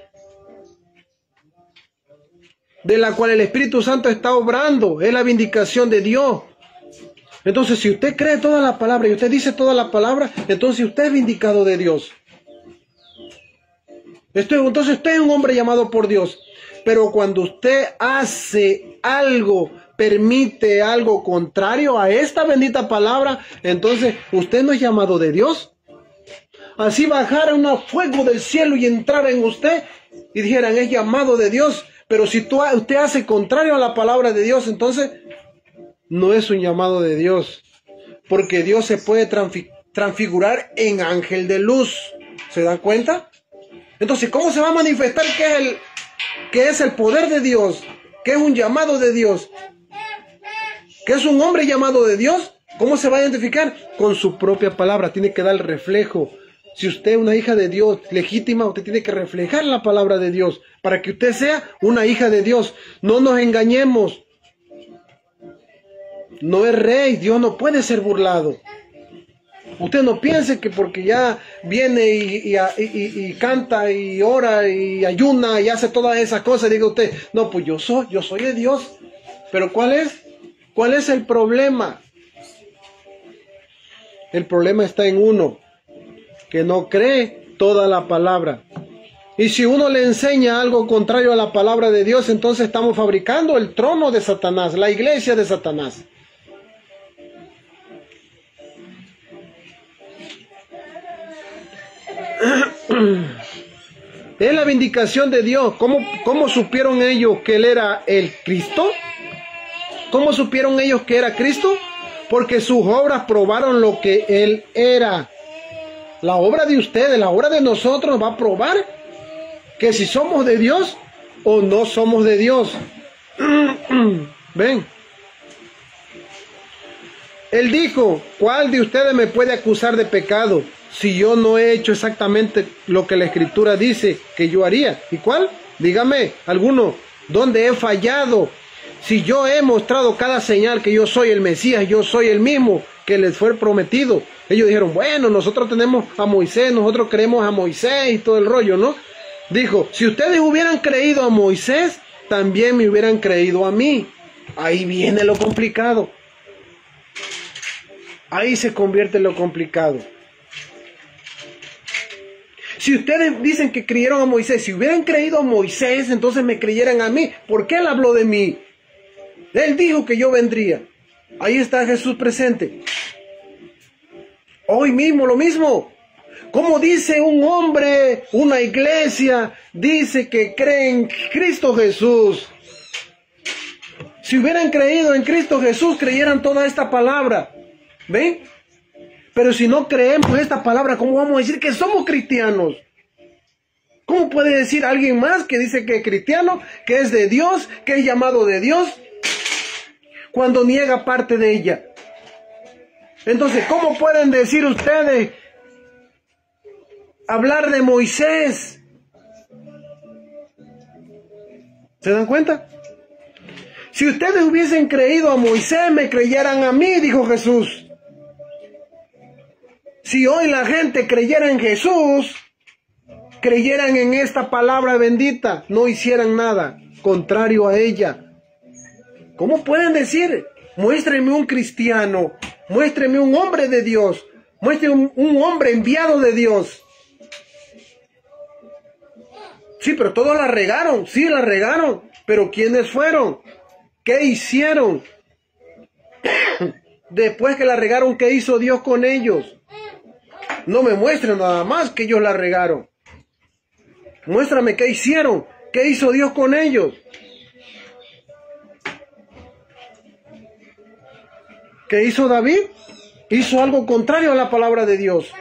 De la cual el Espíritu Santo está obrando. Es la vindicación de Dios. Entonces, si usted cree toda la palabra y usted dice toda la palabra, entonces usted es vindicado de Dios. Entonces usted es un hombre llamado por Dios. Pero cuando usted hace algo, permite algo contrario a esta bendita palabra, entonces usted no es llamado de Dios. Así bajara un fuego del cielo y entrara en usted y dijeran, es llamado de Dios. Pero si usted hace contrario a la palabra de Dios, entonces no es un llamado de Dios. Porque Dios se puede transfigurar en ángel de luz. ¿Se dan cuenta? Entonces, ¿cómo se va a manifestar que es el poder de Dios? Que es un llamado de Dios. Que es un hombre llamado de Dios. ¿Cómo se va a identificar? Con su propia palabra. Tiene que dar el reflejo. Si usted es una hija de Dios legítima, usted tiene que reflejar la palabra de Dios. Para que usted sea una hija de Dios. No nos engañemos. No es rey. Dios no puede ser burlado. Usted no piense que porque ya viene y canta y ora y ayuna y hace todas esas cosas, diga usted, no, pues yo soy de Dios. Pero ¿cuál es el problema? El problema está en uno, que no cree toda la palabra. Y si uno le enseña algo contrario a la palabra de Dios, entonces estamos fabricando el trono de Satanás, la iglesia de Satanás. Es la vindicación de Dios. ¿Cómo supieron ellos que Él era el Cristo? ¿Cómo supieron ellos que era Cristo? Porque sus obras probaron lo que Él era. La obra de ustedes, la obra de nosotros va a probar que si somos de Dios o no somos de Dios. Ven. Él dijo, ¿cuál de ustedes me puede acusar de pecado si yo no he hecho exactamente lo que la Escritura dice que yo haría? ¿Y cuál? Dígame, alguno, ¿dónde he fallado? Si yo he mostrado cada señal que yo soy el Mesías, yo soy el mismo que les fue prometido. Ellos dijeron, bueno, nosotros tenemos a Moisés, nosotros creemos a Moisés y todo el rollo, ¿no? Dijo, si ustedes hubieran creído a Moisés, también me hubieran creído a mí. Ahí viene lo complicado. Ahí se convierte en lo complicado. Si ustedes dicen que creyeron a Moisés, si hubieran creído a Moisés, entonces me creyeran a mí. ¿Por qué él habló de mí? Él dijo que yo vendría. Ahí está Jesús presente. Hoy mismo lo mismo. Como dice un hombre, una iglesia, dice que cree en Cristo Jesús. Si hubieran creído en Cristo Jesús, creyeran toda esta palabra. ¿Ven? Pero si no creemos esta palabra, ¿cómo vamos a decir que somos cristianos? ¿Cómo puede decir alguien más que dice que es cristiano, que es de Dios, que es llamado de Dios, cuando niega parte de ella? Entonces, ¿cómo pueden decir ustedes, hablar de Moisés? ¿Se dan cuenta? Si ustedes hubiesen creído a Moisés, me creyeran a mí, dijo Jesús. Si hoy la gente creyera en Jesús, creyeran en esta palabra bendita, no hicieran nada contrario a ella. ¿Cómo pueden decir? Muéstrenme un cristiano, muéstrenme un hombre de Dios, muéstrenme un hombre enviado de Dios. Sí, pero todos la regaron, sí, la regaron, pero ¿quiénes fueron? ¿Qué hicieron? Después que la regaron, ¿qué hizo Dios con ellos? No me muestren nada más que ellos la regaron. Muéstrame qué hicieron, qué hizo Dios con ellos. ¿Qué hizo David? Hizo algo contrario a la palabra de Dios.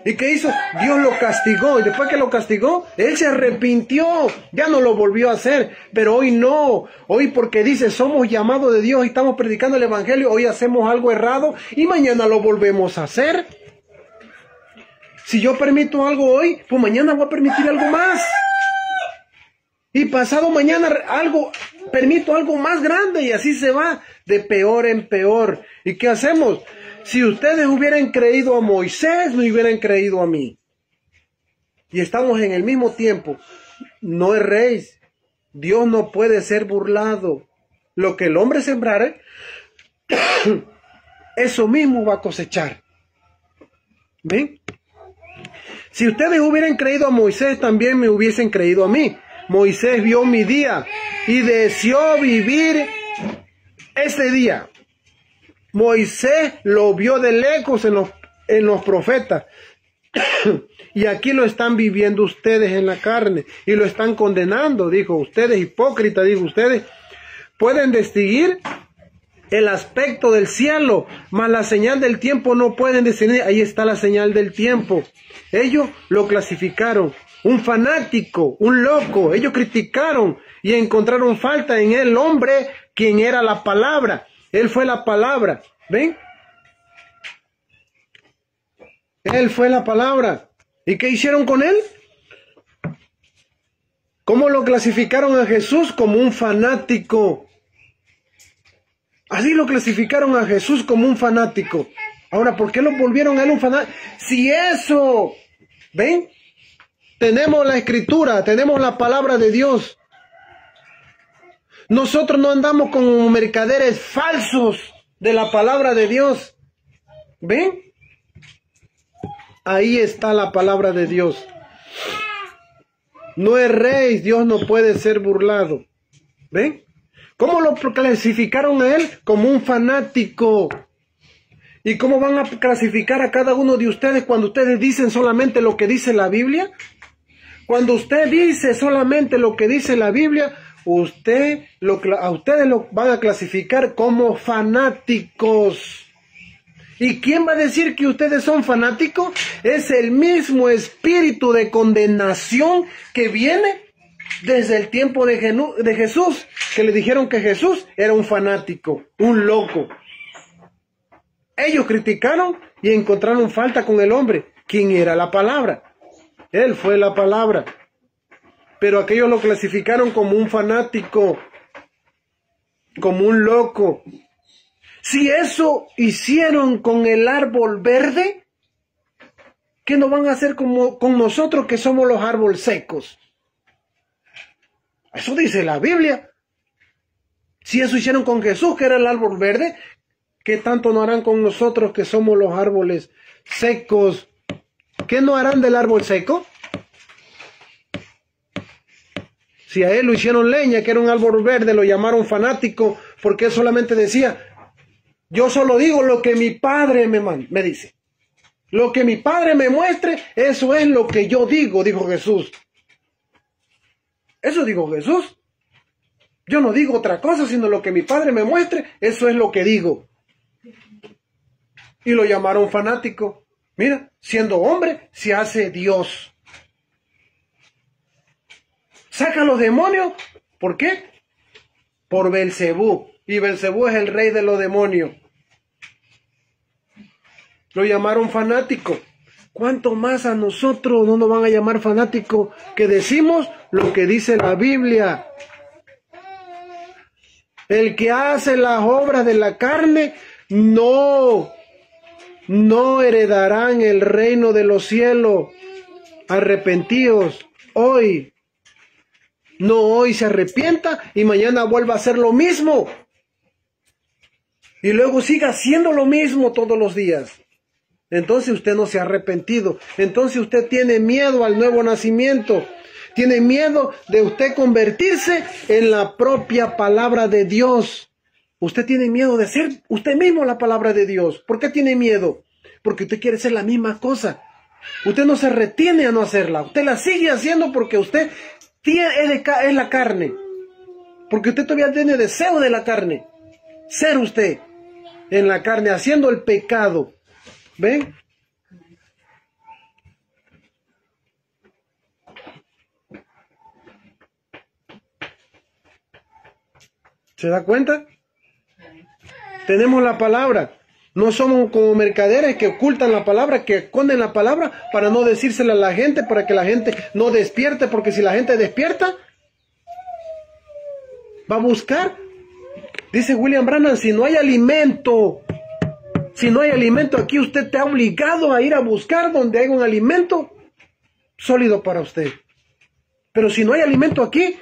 ¿Y qué hizo? Dios lo castigó. Y después que lo castigó, él se arrepintió. Ya no lo volvió a hacer. Pero hoy no. Hoy porque dice, somos llamados de Dios y estamos predicando el evangelio. Hoy hacemos algo errado y mañana lo volvemos a hacer. Si yo permito algo hoy, pues mañana voy a permitir algo más. Y pasado mañana permito algo más grande y así se va de peor en peor. ¿Y qué hacemos? Si ustedes hubieran creído a Moisés, me hubieran creído a mí. Y estamos en el mismo tiempo. No erréis. Dios no puede ser burlado. Lo que el hombre sembrare, eso mismo va a cosechar. ¿Ven? Si ustedes hubieran creído a Moisés, también me hubiesen creído a mí. Moisés vio mi día y deseó vivir ese día. Moisés lo vio de lejos en los profetas. Y aquí lo están viviendo ustedes en la carne. Y lo están condenando, dijo. Ustedes hipócritas, dijo. Ustedes pueden distinguir el aspecto del cielo, mas la señal del tiempo no pueden discernir. Ahí está la señal del tiempo. Ellos lo clasificaron. Un fanático, un loco. Ellos criticaron y encontraron falta en el hombre, quien era la palabra. Él fue la palabra. ¿Ven? Él fue la palabra. ¿Y qué hicieron con él? ¿Cómo lo clasificaron a Jesús? Como un fanático. Así lo clasificaron a Jesús como un fanático. Ahora, ¿por qué lo volvieron a él un fanático? Si eso, ¿ven? Tenemos la escritura, tenemos la palabra de Dios. Nosotros no andamos como mercaderes falsos de la palabra de Dios. ¿Ven? Ahí está la palabra de Dios. No erréis, Dios no puede ser burlado. ¿Ven? ¿Cómo lo clasificaron a él? Como un fanático. ¿Y cómo van a clasificar a cada uno de ustedes cuando ustedes dicen solamente lo que dice la Biblia? Cuando usted dice solamente lo que dice la Biblia, a ustedes lo van a clasificar como fanáticos. ¿Y quién va a decir que ustedes son fanáticos? Es el mismo espíritu de condenación que viene desde el tiempo de Jesús, que le dijeron que Jesús era un fanático, un loco. Ellos criticaron y encontraron falta con el hombre. ¿Quién era la palabra? Él fue la palabra. Pero aquellos lo clasificaron como un fanático, como un loco. Si eso hicieron con el árbol verde, ¿qué no van a hacer con nosotros que somos los árboles secos? Eso dice la Biblia. Si eso hicieron con Jesús, que era el árbol verde, ¿qué tanto no harán con nosotros que somos los árboles secos? ¿Qué no harán del árbol seco? Si a él lo hicieron leña, que era un árbol verde, lo llamaron fanático, porque él solamente decía, yo solo digo lo que mi padre me dice. Lo que mi padre me muestre, eso es lo que yo digo, dijo Jesús. Eso dijo Jesús. Yo no digo otra cosa, sino lo que mi padre me muestre, eso es lo que digo. Y lo llamaron fanático. Mira, siendo hombre, se hace Dios. Saca a los demonios. ¿Por qué? Por Belcebú. Y Belcebú es el rey de los demonios. Lo llamaron fanático. ¿Cuánto más a nosotros no nos van a llamar fanático que decimos lo que dice la Biblia? El que hace las obras de la carne no heredarán el reino de los cielos. Arrepentíos hoy. No hoy se arrepienta y mañana vuelva a hacer lo mismo. Y luego siga haciendo lo mismo todos los días. Entonces usted no se ha arrepentido. Entonces usted tiene miedo al nuevo nacimiento. Tiene miedo de usted convertirse en la propia palabra de Dios. Usted tiene miedo de ser usted mismo la palabra de Dios. ¿Por qué tiene miedo? Porque usted quiere ser la misma cosa. Usted no se retiene a no hacerla. Usted la sigue haciendo porque usted es la carne. Porque usted todavía tiene deseo de la carne. Ser usted en la carne, haciendo el pecado. ¿Ven? ¿Se da cuenta? Tenemos la palabra. No somos como mercaderes que ocultan la palabra, que esconden la palabra para no decírsela a la gente, para que la gente no despierte, porque si la gente despierta, va a buscar. Dice William Branham, si no hay alimento aquí, usted está obligado a ir a buscar donde hay un alimento sólido para usted. Pero si no hay alimento aquí,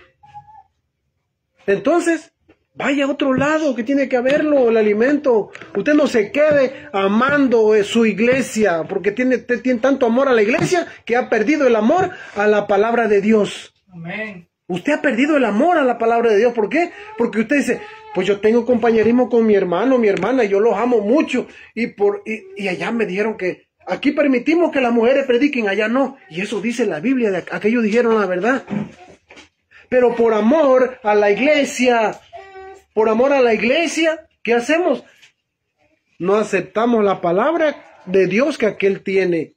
entonces vaya a otro lado que tiene que haberlo, el alimento. Usted no se quede amando su iglesia, porque tiene tanto amor a la iglesia que ha perdido el amor a la palabra de Dios. Amén. Usted ha perdido el amor a la palabra de Dios. ¿Por qué? Porque usted dice, pues yo tengo compañerismo con mi hermano, mi hermana, yo los amo mucho. Y allá me dijeron que aquí permitimos que las mujeres prediquen, allá no. Y eso dice la Biblia, aquellos dijeron la verdad. Pero por amor a la iglesia, ¿qué hacemos? No aceptamos la palabra de Dios que aquel tiene.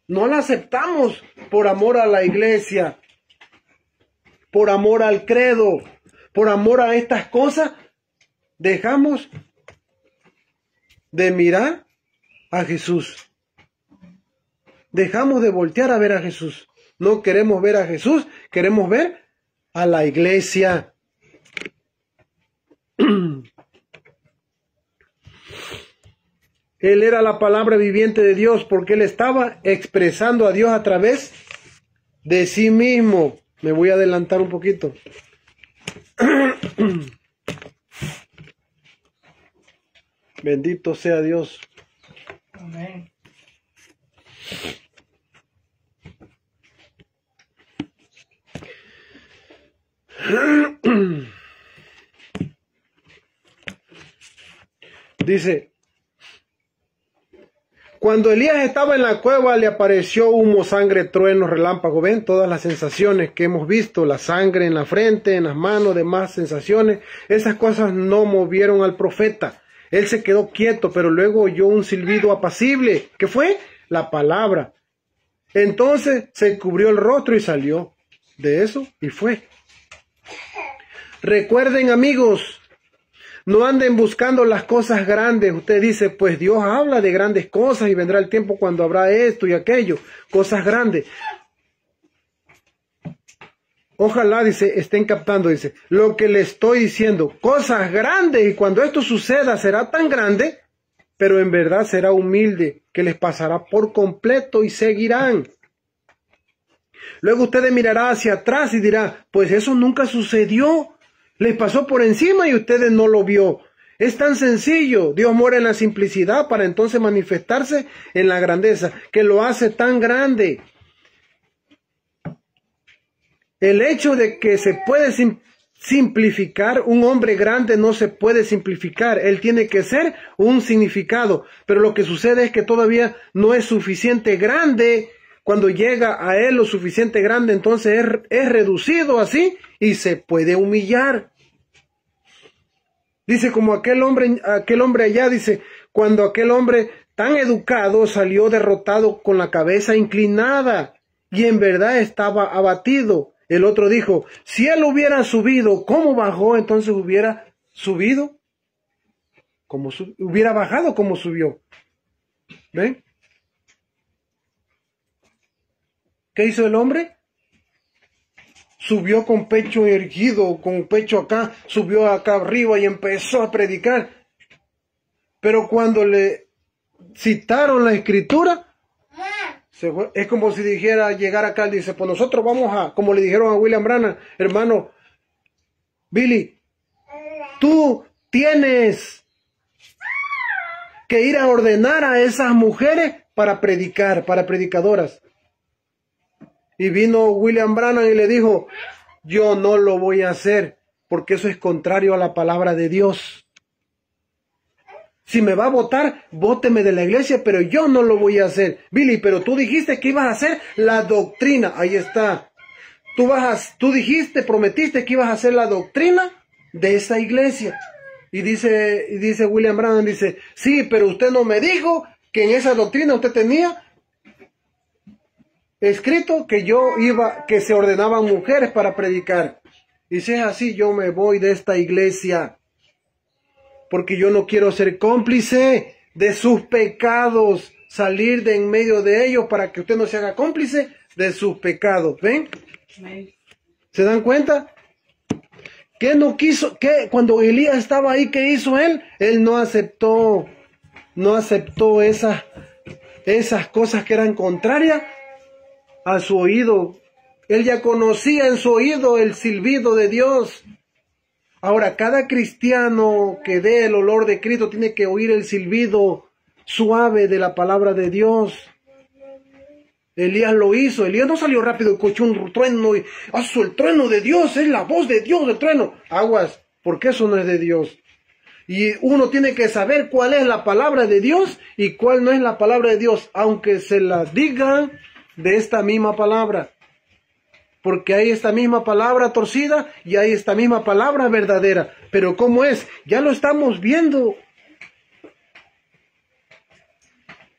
No la aceptamos por amor a la iglesia, por amor al credo, por amor a estas cosas. Dejamos de mirar a Jesús. Dejamos de voltear a ver a Jesús. No queremos ver a Jesús, queremos ver a la iglesia. Él era la palabra viviente de Dios porque él estaba expresando a Dios a través de sí mismo. Me voy a adelantar un poquito. Bendito sea Dios. Amén. Dice, cuando Elías estaba en la cueva le apareció humo, sangre, trueno, relámpago. ¿Ven? Todas las sensaciones que hemos visto, la sangre en la frente, en las manos, demás sensaciones. Esas cosas no movieron al profeta. Él se quedó quieto, pero luego oyó un silbido apacible. ¿Qué fue? La palabra. Entonces se cubrió el rostro y salió de eso y fue. Recuerden, amigos, no anden buscando las cosas grandes. Usted dice, pues Dios habla de grandes cosas y vendrá el tiempo cuando habrá esto y aquello, cosas grandes. Ojalá, dice, estén captando, dice, lo que le estoy diciendo, cosas grandes, y cuando esto suceda será tan grande, pero en verdad será humilde, que les pasará por completo y seguirán. Luego ustedes mirarán hacia atrás y dirán, pues eso nunca sucedió. Les pasó por encima y ustedes no lo vio. Es tan sencillo. Dios mora en la simplicidad para entonces manifestarse en la grandeza, que lo hace tan grande. El hecho de que se puede simplificar, un hombre grande no se puede simplificar. Él tiene que ser un significado. Pero lo que sucede es que todavía no es suficiente grande. Cuando llega a él lo suficiente grande, entonces es reducido así y se puede humillar. Dice como aquel hombre allá, dice, cuando aquel hombre tan educado salió derrotado con la cabeza inclinada y en verdad estaba abatido. El otro dijo, si él hubiera subido, ¿cómo bajó? Entonces hubiera subido, hubiera bajado como subió. ¿Ven? ¿Qué hizo el hombre? Subió con pecho erguido, con pecho acá, subió acá arriba y empezó a predicar. Pero cuando le citaron la escritura, es como si dijera, llegar acá, dice, pues nosotros vamos a, como le dijeron a William Branham, hermano, Billy, tú tienes que ir a ordenar a esas mujeres para predicar, para predicadoras. Y vino William Branham y le dijo, yo no lo voy a hacer, porque eso es contrario a la palabra de Dios. Si me va a votar, vóteme de la iglesia, pero yo no lo voy a hacer. Billy, pero tú dijiste que ibas a hacer la doctrina. Ahí está. Tú dijiste, prometiste que ibas a hacer la doctrina de esa iglesia. Y dice William Branham, dice, sí, pero usted no me dijo que en esa doctrina usted tenía escrito que se ordenaban mujeres para predicar. Y si es así, yo me voy de esta iglesia. Porque yo no quiero ser cómplice de sus pecados. Salir de en medio de ellos para que usted no se haga cómplice de sus pecados. ¿Ven? ¿Se dan cuenta? ¿Qué no quiso? ¿Qué? Cuando Elías estaba ahí, ¿qué hizo él? Él no aceptó esas cosas que eran contrarias a su oído. Él ya conocía en su oído el silbido de Dios. Ahora, cada cristiano que dé el olor de Cristo tiene que oír el silbido suave de la palabra de Dios. Elías lo hizo. Elías no salió rápido, escuchó un trueno y el trueno de Dios, es la voz de Dios, el trueno. Aguas, porque eso no es de Dios. Y uno tiene que saber cuál es la palabra de Dios y cuál no es la palabra de Dios, aunque se la digan de esta misma palabra. Porque hay esta misma palabra torcida y hay esta misma palabra verdadera. Pero ¿cómo es? Ya lo estamos viendo.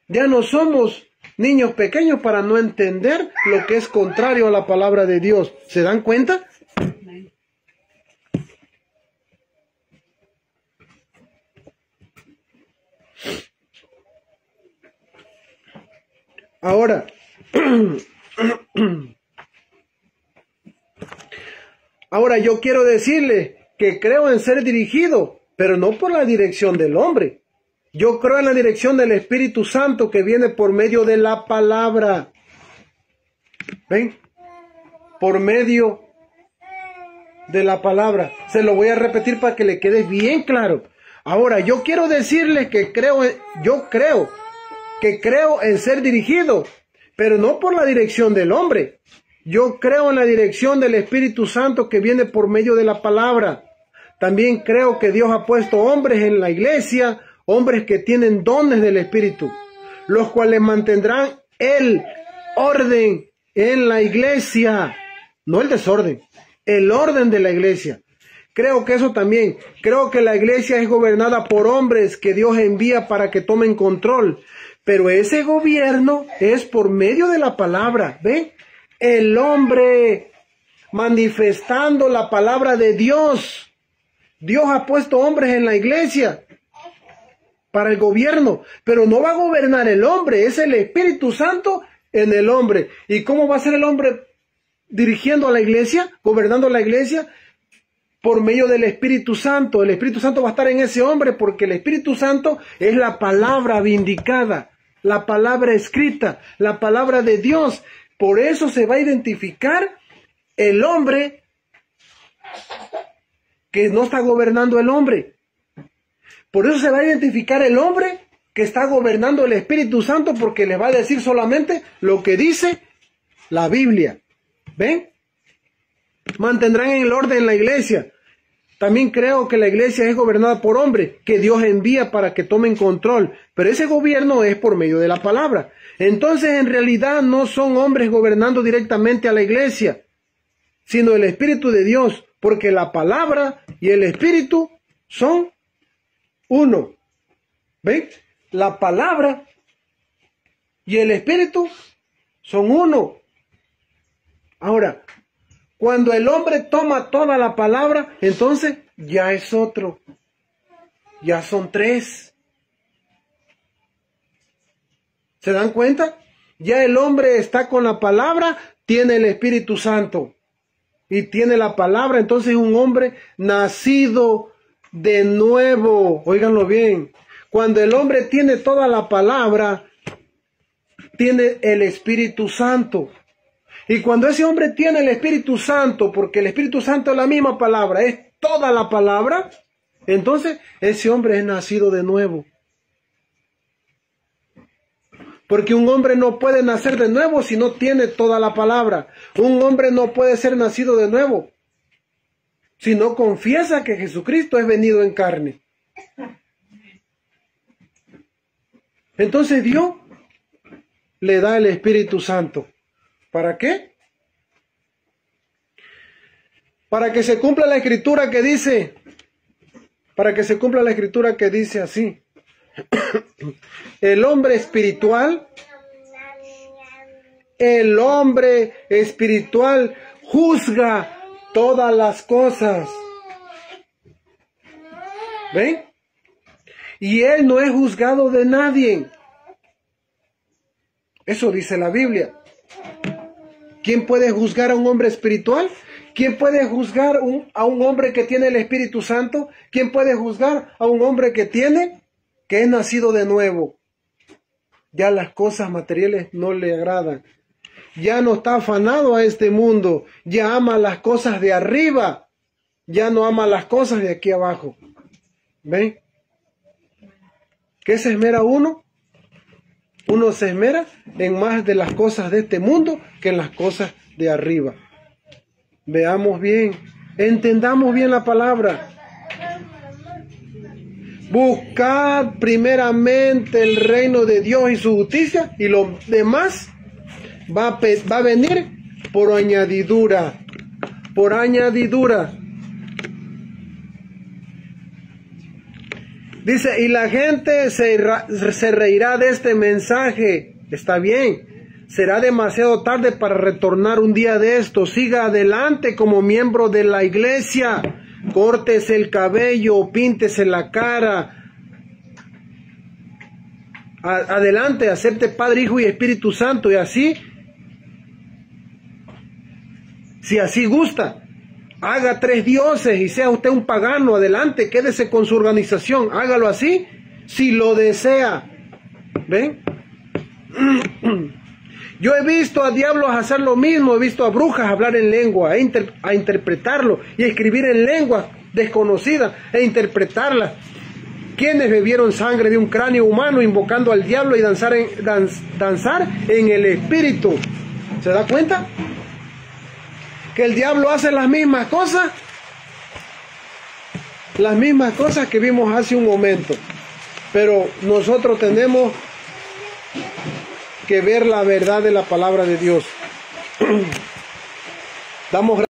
Ya no somos niños pequeños para no entender lo que es contrario a la palabra de Dios. ¿Se dan cuenta? Ahora, yo quiero decirle que creo en ser dirigido, pero no por la dirección del hombre. Yo creo en la dirección del Espíritu Santo que viene por medio de la palabra. ¿Ven? Por medio de la palabra. Se lo voy a repetir para que le quede bien claro. Ahora, yo quiero decirle que creo en ser dirigido, pero no por la dirección del hombre. Yo creo en la dirección del Espíritu Santo que viene por medio de la palabra. También creo que Dios ha puesto hombres en la iglesia, hombres que tienen dones del Espíritu, los cuales mantendrán el orden en la iglesia, no el desorden, el orden de la iglesia. Creo que eso también, creo que la iglesia es gobernada por hombres que Dios envía para que tomen control, pero ese gobierno es por medio de la palabra, ¿ven? El hombre manifestando la palabra de Dios. Dios ha puesto hombres en la iglesia para el gobierno, pero no va a gobernar el hombre, es el Espíritu Santo en el hombre. ¿Y cómo va a ser el hombre dirigiendo a la iglesia, gobernando la iglesia? por medio del Espíritu Santo. El Espíritu Santo va a estar en ese hombre porque el Espíritu Santo es la palabra vindicada, la palabra escrita, la palabra de Dios. Por eso se va a identificar el hombre que no está gobernando el hombre. Por eso se va a identificar el hombre que está gobernando el Espíritu Santo, porque le va a decir solamente lo que dice la Biblia. ¿Ven? Mantendrán en el orden la iglesia. También creo que la iglesia es gobernada por hombres que Dios envía para que tomen control, pero ese gobierno es por medio de la palabra. Entonces, en realidad no son hombres gobernando directamente a la iglesia, sino el Espíritu de Dios, porque la palabra y el Espíritu son uno. ¿Ven? La palabra y el Espíritu son uno. Ahora, cuando el hombre toma toda la palabra, entonces ya es otro. Ya son tres. ¿Se dan cuenta? Ya el hombre está con la palabra, tiene el Espíritu Santo y tiene la palabra, entonces es un hombre nacido de nuevo. Óiganlo bien. Cuando el hombre tiene toda la palabra, tiene el Espíritu Santo. Y cuando ese hombre tiene el Espíritu Santo, porque el Espíritu Santo es la misma palabra, es toda la palabra, entonces ese hombre es nacido de nuevo. Porque un hombre no puede nacer de nuevo si no tiene toda la palabra. Un hombre no puede ser nacido de nuevo si no confiesa que Jesucristo es venido en carne. Entonces Dios le da el Espíritu Santo. ¿Para qué? Para que se cumpla la escritura que dice, así. El hombre espiritual juzga todas las cosas. ¿Ven? Y él no es juzgado de nadie. Eso dice la Biblia. ¿Quién puede juzgar a un hombre espiritual? ¿Quién puede juzgar a un hombre que tiene el Espíritu Santo? ¿Quién puede juzgar a un hombre que es nacido de nuevo? Ya las cosas materiales no le agradan. Ya no está afanado a este mundo. Ya ama las cosas de arriba. Ya no ama las cosas de aquí abajo. ¿Ven? ¿Qué se esmera uno? Uno se esmera en más de las cosas de este mundo que en las cosas de arriba. Veamos bien, entendamos bien la palabra. Buscad primeramente el reino de Dios y su justicia, y lo demás va a venir por añadidura. Por añadidura. Dice, y la gente se reirá de este mensaje. Está bien. Será demasiado tarde para retornar un día de esto. Siga adelante como miembro de la iglesia. Córtese el cabello, píntese la cara. Adelante, acepte Padre, Hijo y Espíritu Santo. Y así, si así gusta, haga 3 dioses y sea usted un pagano. Adelante, quédese con su organización. Hágalo así, si lo desea. ¿Ven? Yo he visto a diablos hacer lo mismo. He visto a brujas hablar en lengua, a interpretarlo y escribir en lenguas desconocidas e interpretarlas. Quienes bebieron sangre de un cráneo humano invocando al diablo y danzar en el espíritu. ¿Se da cuenta? Que el diablo hace las mismas cosas que vimos hace un momento, pero nosotros tenemos que ver la verdad de la palabra de Dios. Damos